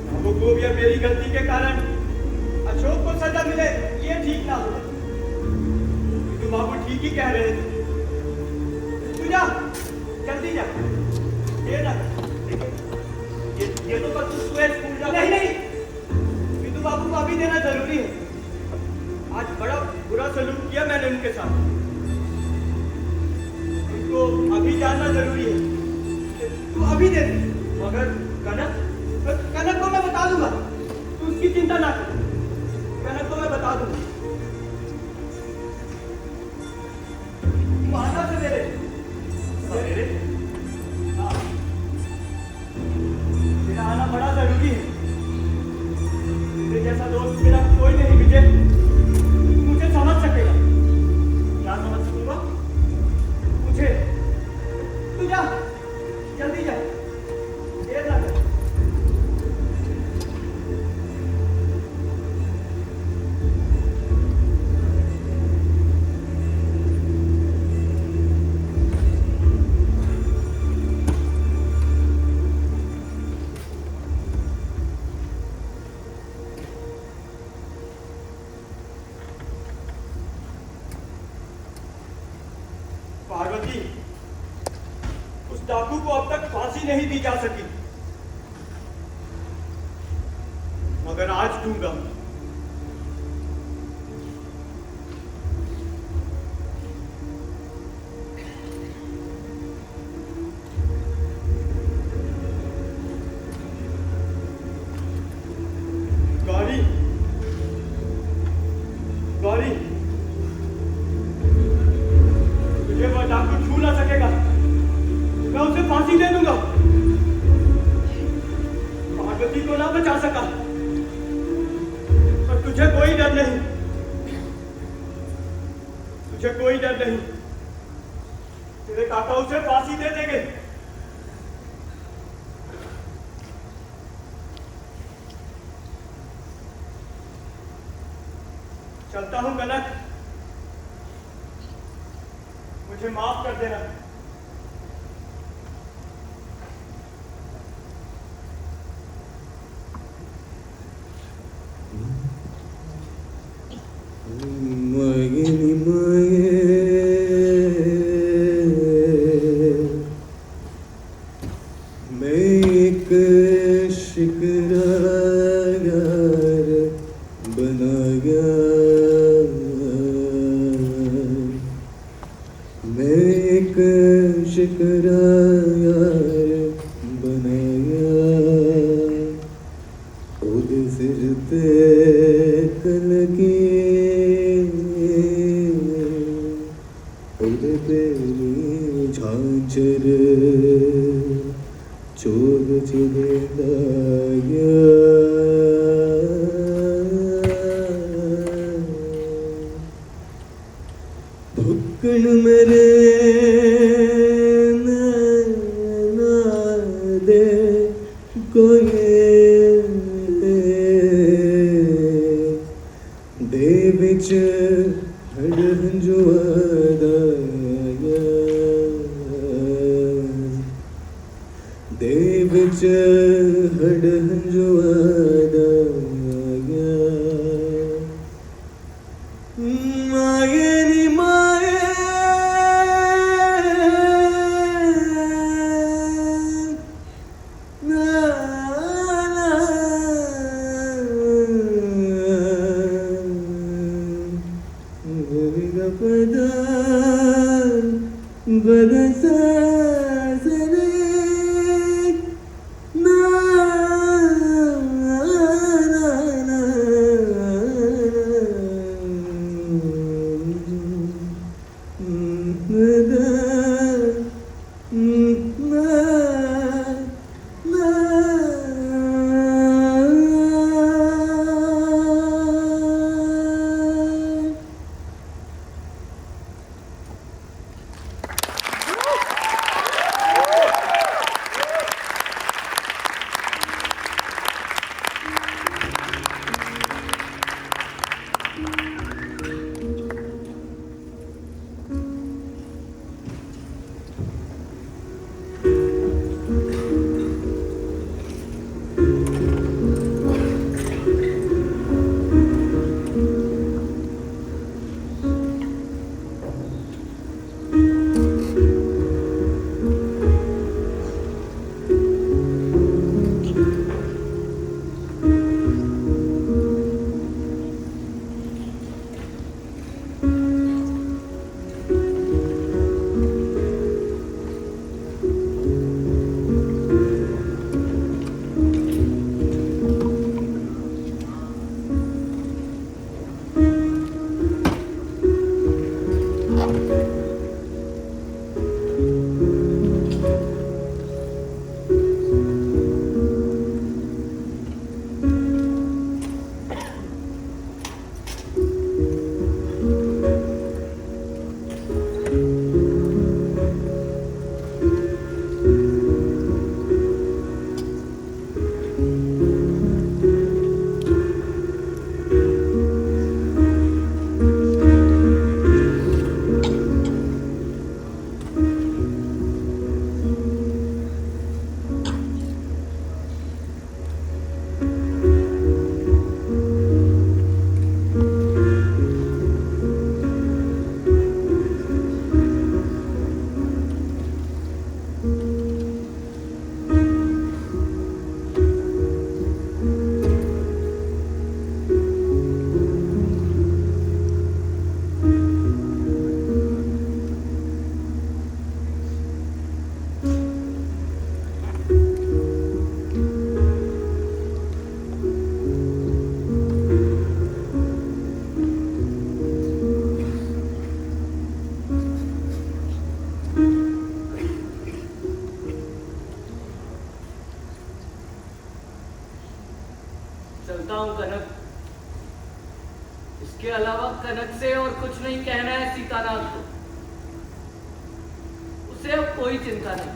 बाबू को भी मेरी गलती के कारण अशोक को सजा मिले, ये ठीक ना हो। तो बाबू ठीक ही कह रहे थे। तू जा, जल्दी जा। ये ना ये तो बस सुबह स्कूल जा। नहीं नहीं, बिंदु बाबू को अभी देना जरूरी है। आज बड़ा बुरा सलूक किया मैंने उनके साथ। उनको अभी जानना जरूरी है। तू अभी दे दे। मगर कनक? कनक को मैं बता दूंगा, तू उसकी चिंता ना कर। कनक को मैं बता दूंगा। आना सवेरे। सवेरे? हाँ, मेरा आना बड़ा जरूरी है। तेरे जैसा दोस्त मेरा कोई नहीं विजय। मुझे समझ सकेगा। क्या समझ सकूंगा? मुझे। तू जा, जल्दी जा, देर ना कर। पार्वती, उस डाकू को अब तक फांसी नहीं दी जा सकी, मगर आज दूंगा। गौरी, गौरी, तुझे वह डाकू छू ना सकेगा। मैं उसे फांसी दे दूंगा। पार्वती को ना बचा सका, पर तुझे कोई डर नहीं। तुझे कोई डर नहीं। तेरे काका उसे फांसी दे देंगे। चलता हूं कनक, मुझे माफ कर देना। मायेली माये मैं एक शिकरा यार बनाया, मैं एक शिकरा यार बनाया, ਉਹਦੇ ਸਿਰ ਤੇ ਕਲਗੀ, ਉਹਦੇ ਪੈਰੀ ਝਾਂਝਰ ਚੋਗ ਚਿੰਦਾਇਆ, ਭੁੱਕਣ ਮੇਰੇ ਨਾ ਦੇ ਕੋਈ वादा आ गया माये नी माये बरसा सरे ना ना ना चलता हूँ कनक। इसके अलावा कनक से और कुछ नहीं कहना है सीतानाथ को। उसे अब कोई चिंता नहीं।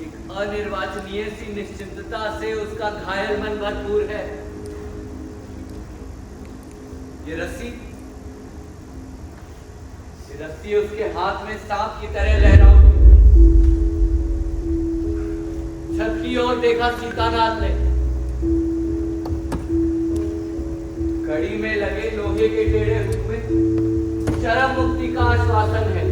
एक अनिर्वाचनीय सी निश्चिंतता से उसका घायल मन भरपूर है। ये रस्सी उसके हाथ में सांप की तरह लहरा उठी। छत की ओर देखा सीतानाथ ने। घड़ी में लगे लोहे के टेढ़े हुक में चरम मुक्ति का आश्वासन है।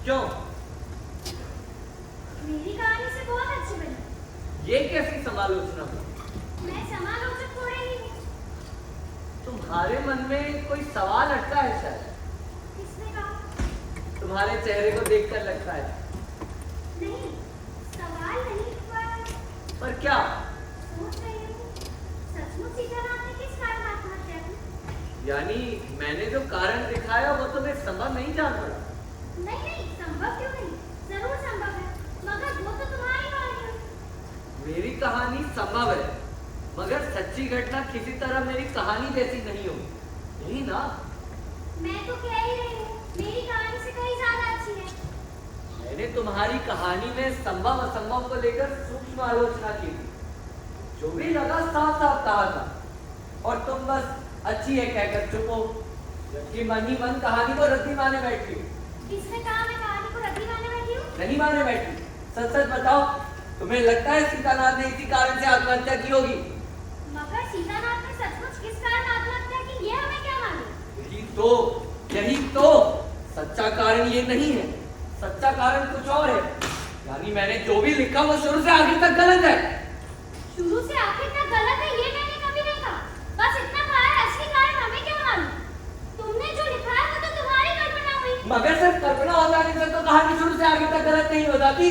क्यों? मेरी कहानी से बहुत अच्छी बनी। ये कैसी समालोचना हुई? मैं समालोचक थोड़े ही हूँ। तुम्हारे मन में कोई सवाल अटका है शायद। किसने कहा? तुम्हारे चेहरे को देखकर लगता है। नहीं, सवाल नहीं, पर क्या? सोच रही हूँ, सचमुच सीताराम ने किस कारण आत्महत्या की? यानी मैंने जो कारण दिखाया वो तुम्हें संभव नहीं जान पड़ा? नहीं नहीं, संभव क्यों नहीं, जरूर संभव है, मगर वो तो तुम्हारी कहानी है। मेरी कहानी संभव है, मगर सच्ची घटना किसी तरह मेरी कहानी जैसी नहीं होगी, नहीं ना? मैं तो कह ही रही हूँ, मेरी कहानी से कहीं ज्यादा अच्छी है। मैंने तुम्हारी कहानी में संभव असंभव को लेकर सूक्ष्म आलोचना की थी। जो भी लगा साफ साफ कहा था, और तुम बस अच्छी है कहकर चुप हो, जबकि मन ही मन कहानी को रद्दी माने बैठी हो। किसने कहा मैं कहानी को रद्दी माने बैठी हूँ? नहीं माने बैठी, सच सच बताओ, तुम्हें लगता है सीतानाथ ने इसी कारण से आत्महत्या की होगी? मगर सीतानाथ ने सचमुच किस कारण आत्महत्या की, ये हमें क्या मालूम? यही तो सच्चा कारण ये नहीं है, सच्चा कारण कुछ और है। यानी मैंने जो भी लिखा वो शुरू से आखिर तक गलत है। शुरू से आखिर तक गलत है ये मैंने कभी नहीं कहा, बस इतना कहा है, असली कारण हमें क्या मालूम? तुमने जो लिखा है वो तो तुम्हारी कल्पना हुई। मगर सिर्फ कल्पना हो जाने से तो कहानी शुरू से आगे तक गलत नहीं हो जाती।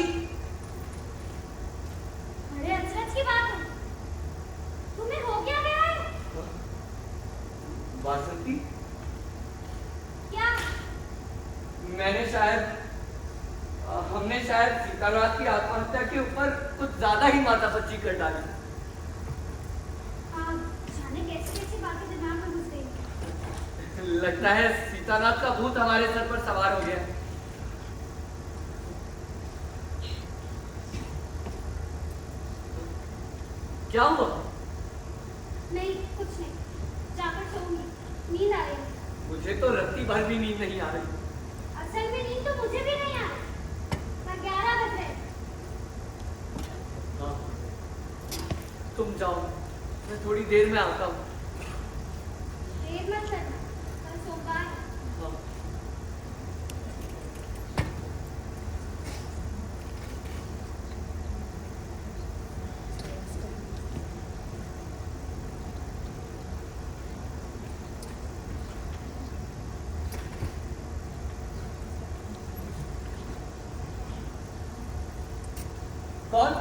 बड़े अचरज की बात है, तुम्हें हो क्या गया है? वासंती, क्या? हमने शायद सीतानाथ की आत्महत्या के ऊपर कुछ ज्यादा ही माथापच्ची कर डाली। जाने कैसी कैसी बातें दिमाग में घुस गई। लगता है सीतानाथ का भूत हमारे सर पर सवार हो गया। क्या हुआ? नहीं कुछ नहीं, जाकर सोऊंगी, नींद आ रही है। मुझे तो रत्ती भर भी नींद नहीं आ रही। असल में नींद तो मुझे भी नहीं आ रही, पर 11 बज रहे। हाँ, तुम जाओ, मैं थोड़ी देर में आता हूँ। देर मत करना, कल सोमवार है। हाँ। कौन?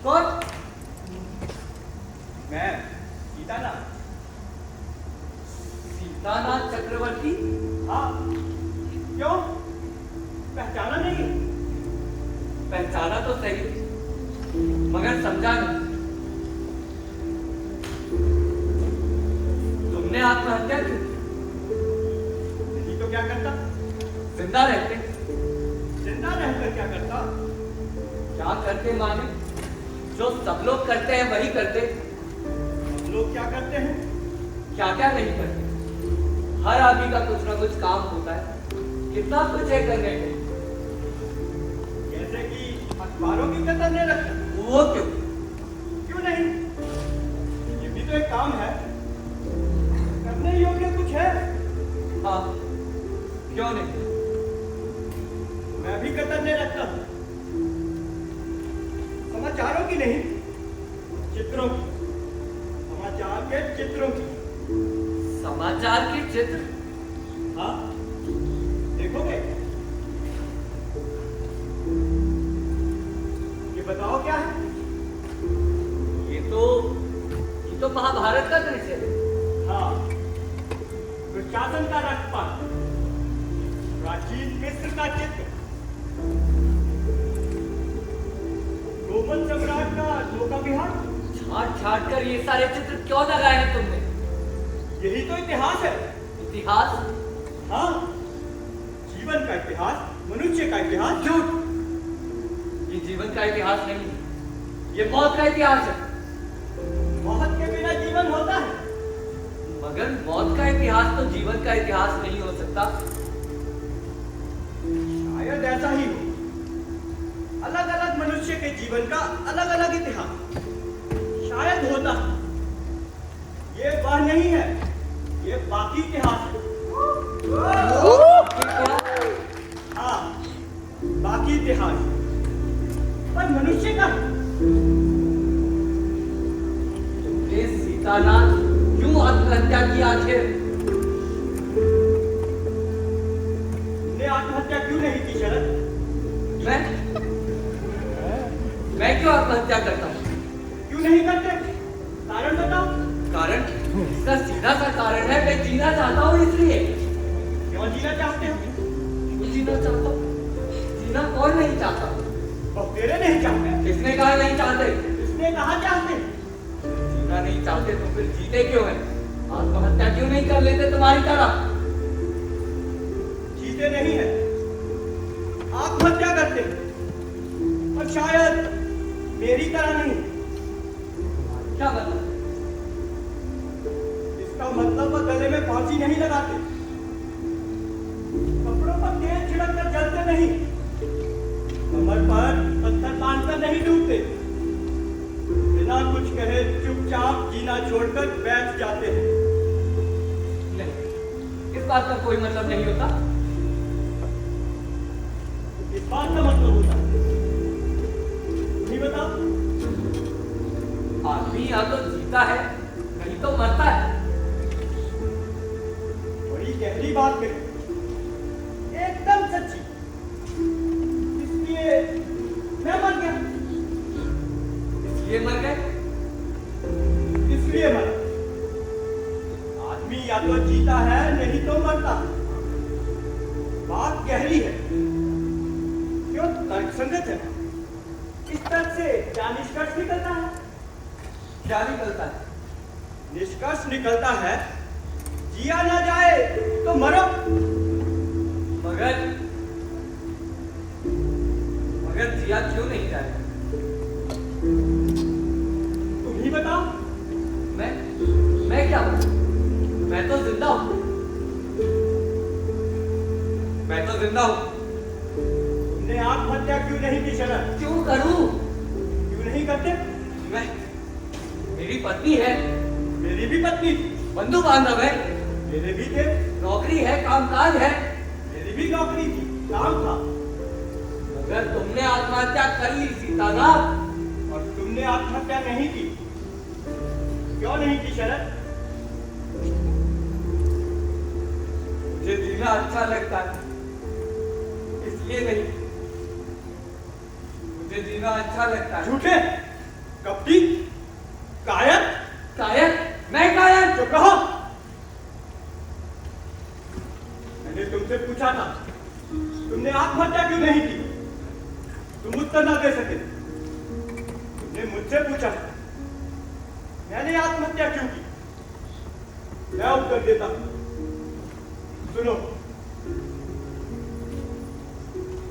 कौन? मैं सीतानाथ। सीतानाथ चक्रवर्ती? हाँ, क्यों? पहचाना नहीं? पहचाना तो सही, मगर समझा नहीं। तुमने आत्महत्या की? नहीं तो क्या करता? जिंदा रहते? जिंदा रहकर क्या करता? क्या करते माने? जो सब लोग करते हैं वही करते। हम लोग क्या करते हैं? क्या क्या नहीं करते। हर आदमी का कुछ ना कुछ काम होता है, कितना कुछ है करने के। जैसे कि अखबारों की कतर नहीं रखता। वो क्यों? क्यों नहीं? ये भी तो एक काम है, करने योग्य कुछ है। हाँ, क्यों नहीं? मैं भी कतर नहीं रखता हूँ। समाचारों की नहीं, चित्रों की। समाचार के चित्रों की। समाचार के चित्र? हाँ, देखोगे? ये बताओ क्या है? ये तो महाभारत का दृश्य है। हाँ, दुशासन का रक्तपात, प्राचीन मिस्र का चित्र, रोमन सम्राट का नौका विहार। छाट छाट कर ये सारे चित्र क्यों लगाए हैं तुमने? यही तो इतिहास है। इतिहास? हाँ, जीवन का इतिहास, मनुष्य का इतिहास। झूठ! ये जीवन का इतिहास नहीं है, ये मौत का इतिहास है। मौत के बिना जीवन होता है। मगर मौत का इतिहास तो जीवन का इतिहास नहीं हो सकता। शायद ऐसा ही हो। अलग अलग मनुष्य के जीवन का अलग अलग इतिहास शायद होता। ये वह नहीं है, ये बाकी इतिहास है। हाँ, बाकी इतिहास, पर मनुष्य का। तुमने सीतानाथ क्यों आत्महत्या की आखिर? तुमने आत्महत्या क्यों नहीं की शरद? मैं क्यों आत्महत्या करता हूँ? क्यों नहीं करते? कारण बताओ। कारण? इसका सीधा सा कारण है मैं जीना चाहता हूँ इसलिए। क्यों जीना चाहते हो? क्यों जीना चाहता हूँ? जीना कौन नहीं चाहता? और तेरे नहीं चाहते? किसने कहा नहीं चाहते? किसने कहा चाहते? जीना नहीं चाहते तो फिर जीते क्यों है? आत्महत्या क्यों नहीं कर लेते तुम्हारी तरह? जीते नहीं है, आत्महत्या करते हैं। और शायद मेरी तरह नहीं। क्या मतलब? इसका मतलब वह गले में फांसी नहीं लगाते, कपड़ों पर तेल छिड़क कर जलते नहीं, कमर पर पत्थर बांधकर नहीं डूबते, बिना कुछ कहे चुपचाप जीना छोड़कर बैठ जाते हैं। नहीं, इस बात का कोई मतलब नहीं होता। इस बात का मतलब होता है। नहीं बताओ। आदमी या तो जीता है नहीं तो मरता है। बड़ी गहरी बात कही, एकदम सच्ची। इसलिए मैं मर गया। इसलिए मर गए? इसलिए मरा। आदमी या तो जीता है नहीं तो मरता। बात गहरी है, क्यों तर्कसंगत है। इस तर्क से क्या निष्कर्ष निकलता है? क्या निकलता है? निष्कर्ष निकलता है जिया ना जाए तो मरो। मगर जिया क्यों नहीं जाए? तुम ही बताओ। मैं क्या हूं? मैं तो जिंदा हूं। मैं तो जिंदा हूं। तुमने आत्महत्या क्यों नहीं की शरण? क्यों करूं? क्यों नहीं करते? मेरी पत्नी है। मेरी भी पत्नी थी। बंधु बांधव है। मेरे भी थे। नौकरी है, कामकाज है। मेरी भी नौकरी थी, काम था। मगर तुमने आत्महत्या कर ली सीतानाथ। और तुमने आत्महत्या नहीं की। क्यों नहीं की शरद? मुझे जीना अच्छा लगता है इसलिए नहीं। मुझे जीना अच्छा लगता है। झूठे, कपटी, कायर। कायर? मैं कायर? जो कहो। मैंने तुमसे पूछा था, तुमने आत्महत्या क्यों नहीं की? तुम उत्तर ना दे सके। तुमने मुझसे पूछा, मैंने आत्महत्या क्यों की? मैं उत्तर देता हूं। सुनो,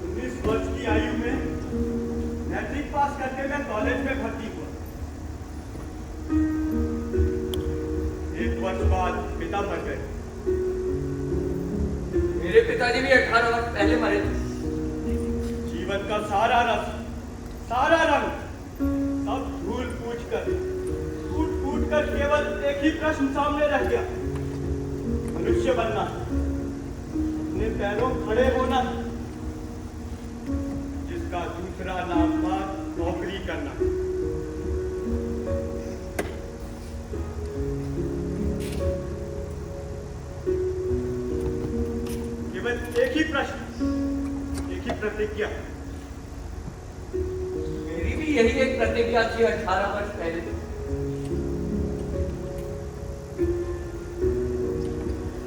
19 वर्ष की आयु में मैट्रिक पास करके मैं कॉलेज में भर्ती हुआ। 1 वर्ष बाद पिता मर गए। मेरे पिताजी भी 18 वर्ष पहले मरे थे। जीवन का सारा रस, सारा रंग सब भूल पूछ कर, टूट कर केवल एक ही प्रश्न सामने रह गया। मनुष्य बनना, अपने पैरों खड़े होना, जिसका दूसरा नाम था नौकरी करना। केवल एक ही प्रश्न, एक ही प्रतिज्ञा। मेरी भी यही एक प्रतिज्ञा थी 18 वर्ष पहले।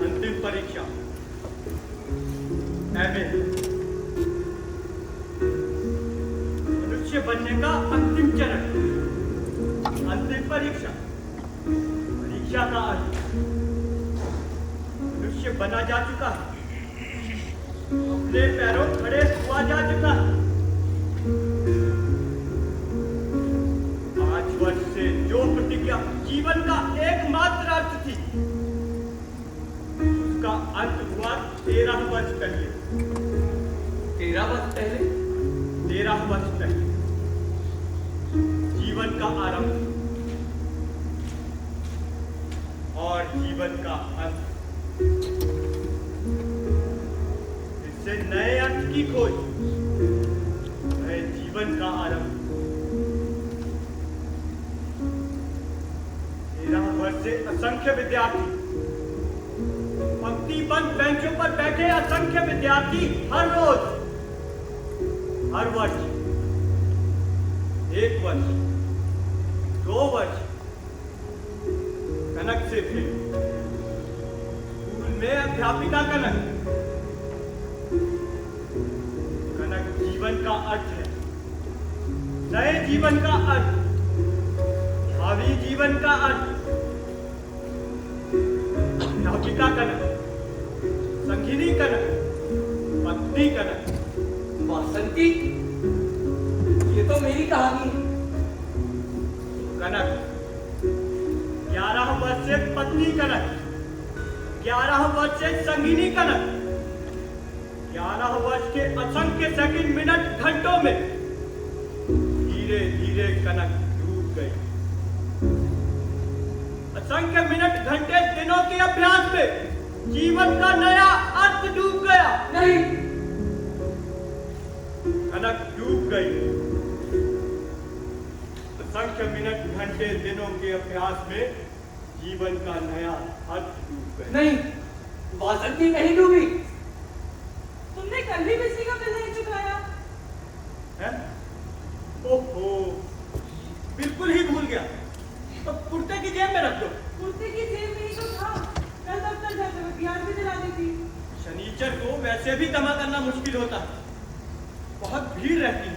अंतिम परीक्षा, MA, मनुष्य बनने का अंतिम चरण, अंतिम परीक्षा, परीक्षा का अंत। मनुष्य बना जा चुका है, अपने पैरों खड़े हुआ जा चुका है। 5 वर्ष से जो प्रतिज्ञा जीवन का एकमात्र अर्थ थी, उसका अंत हुआ 13 वर्ष पहले। 13 वर्ष पहले? 13 वर्ष पहले जीवन का आरंभ और जीवन का अंत। इससे नए अर्थ की खोज, नए जीवन का आरंभ। 13 वर्ष से असंख्य विद्यार्थी, पंक्तिबद्ध बेंचों पर बैठे असंख्य विद्यार्थी हर रोज, हर वर्ष, 1 वर्ष, 2 वर्ष, कनक से भेंट। स्कूल में अध्यापिका कनक। कनक जीवन का अर्थ है, नए जीवन का अर्थ, भावी जीवन का अर्थ। अध्यापिका कनक, संगिनी कनक, पत्नी कनक। वासंती, ये तो मेरी कहानी है। कनक 11 वर्ष से पत्नी कनक, 11 वर्ष से संगिनी कनक, 11 वर्ष के असंख्य सेकंड मिनट घंटों में धीरे धीरे कनक डूब गई। असंख्य मिनट घंटे दिनों के अभ्यास में जीवन का नया अर्थ डूब गया। नहीं, कनक डूब गई। असंख्य मिनट घंटे दिनों के अभ्यास में जीवन का नया अर्थ डूब गया। नहीं, वासंती नहीं डूबी। तुमने कल भी बिजली का बिल नहीं चुकाया। है? ओहो, बिल्कुल ही भूल गया। तो कुर्ते की जेब में रख दो। कुर्ते की जेब में ही तो था। कल दफ्तर जाते वक्त याद भी दिला दी थी। शनिचर को वैसे भी जमा करना मुश्किल होता है, बहुत भीड़ रहती है।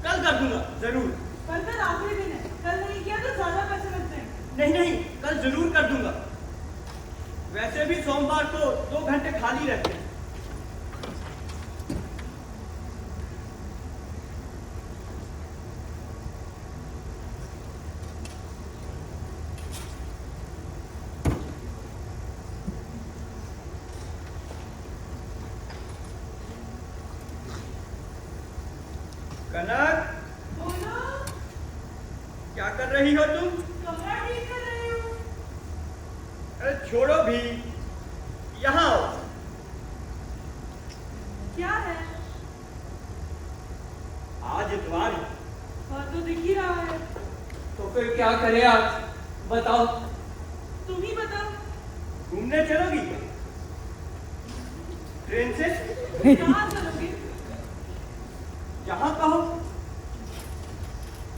कल कर दूंगा जरूर। कल कल आखिरी दिन है, कल नहीं किया तो ज्यादा पैसे लगते हैं। नहीं नहीं, कल जरूर कर दूंगा। वैसे भी सोमवार को 2 घंटे खाली रहते हैं। कनक, बोलो, क्या कर रही हो तुम? कमरा ठीक कर रही हूँ। अरे छोड़ो भी, यहाँ आओ। क्या है? आज इतवार है। और तो दिख ही रहा है। तो फिर क्या करें आज? बताओ। तुम ही बताओ। घूमने चलोगी? ट्रेन से? कहाँ चलोगे? जहाँ कहो।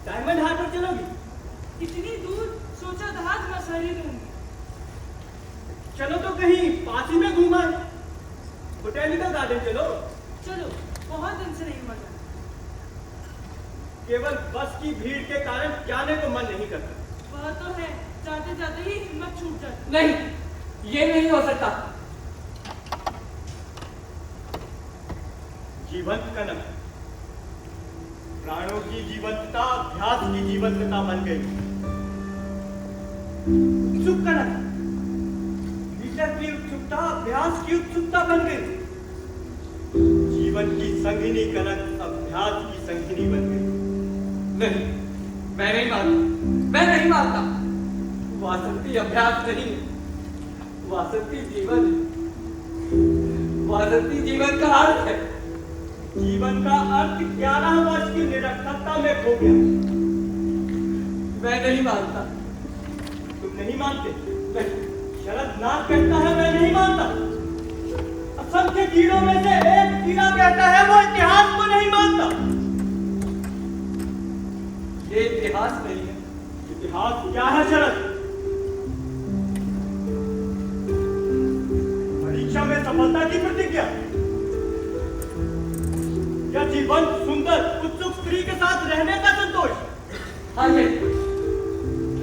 डायमंड हार्बर चलोगी? इतनी दूर सोचा था आज मसहरी दूंगी। चलो तो कहीं पास ही में घूमा है। बोटेनिकल गार्डन चलो। चलो, बहुत दिन से नहीं हुआ था। केवल बस की भीड़ के कारण जाने को मन नहीं करता। वह तो है, जाते जाते ही हिम्मत छूट जाती। नहीं, ये नहीं हो सकता। जीवंत कनक, प्राणों की जीवंतता अभ्यास की जीवंतता बन गई। उत्सुक कनक, भीतर की उत्सुकता अभ्यास की उत्सुकता बन गई। जीवन की संगिनी कनक अभ्यास की संगिनी बन गई। नहीं, मैं नहीं मानता, मैं नहीं मानता। वासंती अभ्यास नहीं, वासंती जीवन है। वासंती जीवन का अर्थ है। जीवन का अर्थ 11 वर्ष की निरर्थकता में खो गया। मैं नहीं मानता। तुम नहीं मानते? नहीं, शरद नाथ कहता है मैं नहीं मानता। असंख्य कीड़ों में से एक कीड़ा कहता है वो इतिहास को नहीं मानता। ये इतिहास नहीं है। इतिहास क्या है शरद? परीक्षा में सफलता की प्रतिज्ञा, या जीवन सुंदर उत्सुक स्त्री के साथ रहने का संतोष? हाँ यही,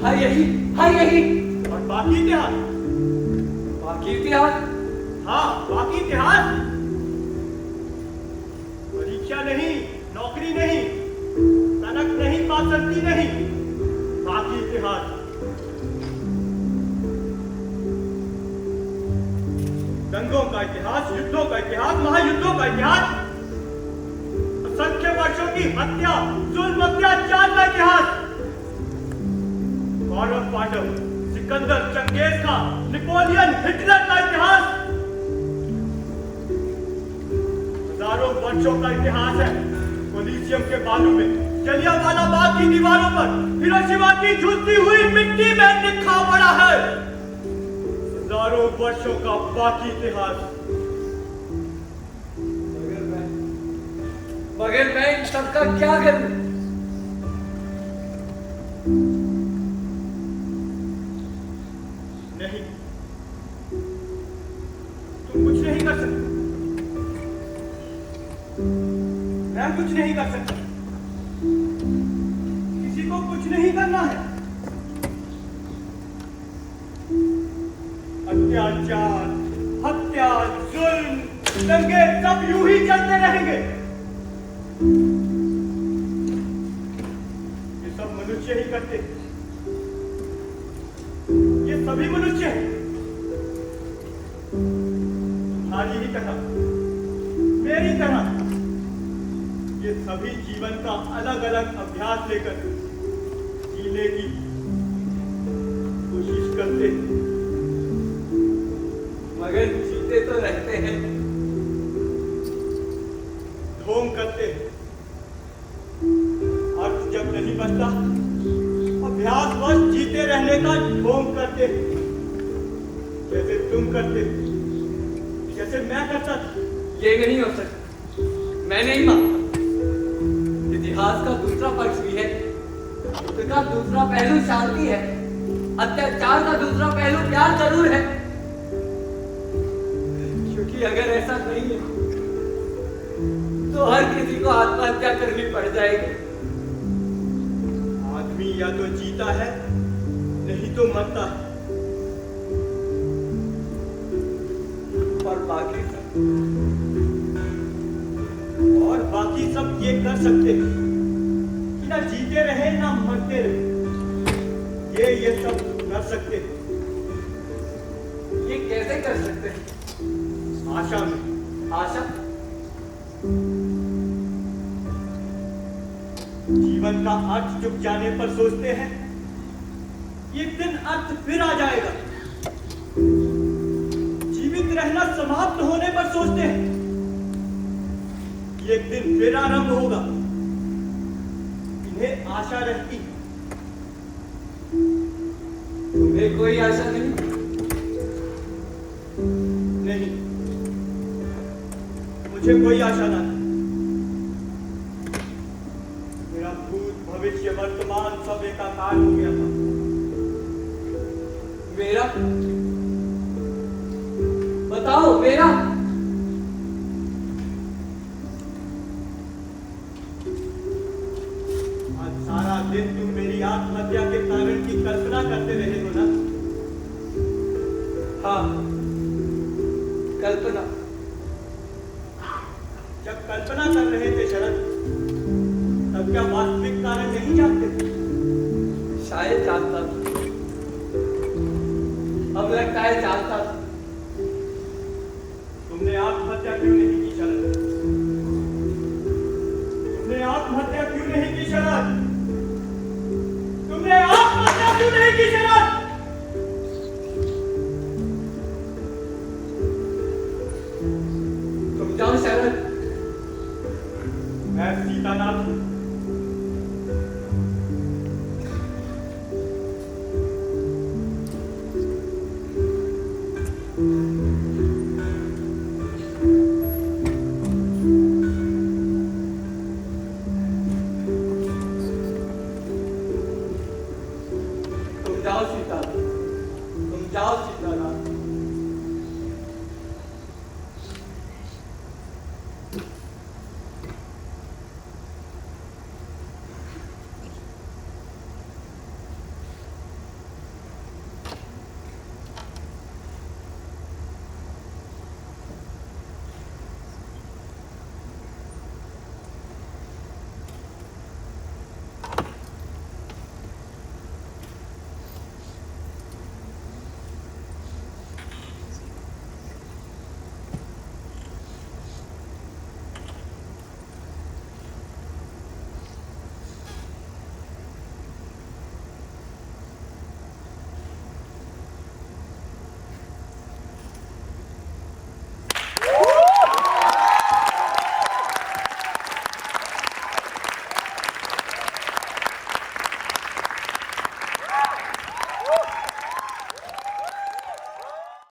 हाँ यही, हाँ यही। और बाकी इतिहास? बाकी इतिहास? हाँ, बाकी इतिहास। परीक्षा नहीं, नौकरी नहीं, तनक नहीं, वासंती नहीं, बाकी इतिहास। दंगों का इतिहास, युद्धों का इतिहास, महायुद्धों का इतिहास, असंख्य वर्षों की हत्या, जुल्म, अत्याचार का इतिहास। कौरव पांडव, सिकंदर, चंगेज खान, नेपोलियन, हिटलर का इतिहास। हजारों वर्षों का इतिहास है। कोलिसियम के बालू में, जलियांवाला बाग की दीवारों पर, हिरोशिमा की झुलती हुई मिट्टी में लिखा पड़ा है हजारों वर्षों का बाकी इतिहास। मगर मैं इन सबका क्या करूं? कर सकता, मैं कुछ नहीं कर सकता, किसी को कुछ नहीं करना है। अत्याचार, हत्या, जुल्म, दंगे सब यूं ही चलते रहेंगे। ये सब मनुष्य ही करते, ये सभी मनुष्य हैं। तुम्हारी ही तरह, मेरी तरह, ये सभी जीवन का अलग अलग अभ्यास लेकर जीने की कोशिश करते हैं। मगर जीते तो रहते हैं, ढोंग करते हैं। अर्थ जब नहीं बचता, अभ्यासवश जीते रहने का ढोंग करते हैं। जैसे तुम करते, जैसे मैं करता था। ये नहीं हो सकता, मैं नहीं मानता। इतिहास का दूसरा पक्ष भी है, युद्ध का दूसरा पहलू शांति है, अत्याचार का दूसरा पहलू प्यार जरूर है। क्योंकि अगर ऐसा नहीं है तो हर किसी को आत्महत्या करनी पड़ जाएगी। आदमी या तो जीता है, नहीं तो मरता है। और बाकी सब ये कर सकते हैं कि ना जीते रहे ना मरते रहे। ये सब कर सकते हैं। ये कैसे कर सकते हैं? आशा में। आशा? जीवन का अर्थ चुक जाने पर सोचते हैं एक दिन अर्थ फिर आ जाएगा। जीवित रहना समाप्त होने पर सोचते हैं एक दिन फिर आरंभ होगा। इन्हें आशा रहती, तुम्हें कोई आशा नहीं? नहीं, मुझे कोई आशा नहीं। मेरा भूत भविष्य वर्तमान सब एकाकार हो गया था। मेरा? बताओ मेरा? आज सारा दिन तुम मेरी आत्महत्या के कारण की कल्पना करते रहे हो ना? हाँ, कल्पना। जब कल्पना कर रहे थे शरद, तब क्या वास्तविक कारण नहीं जानते थे? शायद जानता था, अब लगता है जानता था। तुमने आत्महत्या क्यों नहीं की शरद? तुमने आत्महत्या क्यों नहीं की शरद? तुमने आत्महत्या क्यों नहीं की शरद? तुम जाओ शरद। मैं सीतानाथ हूं।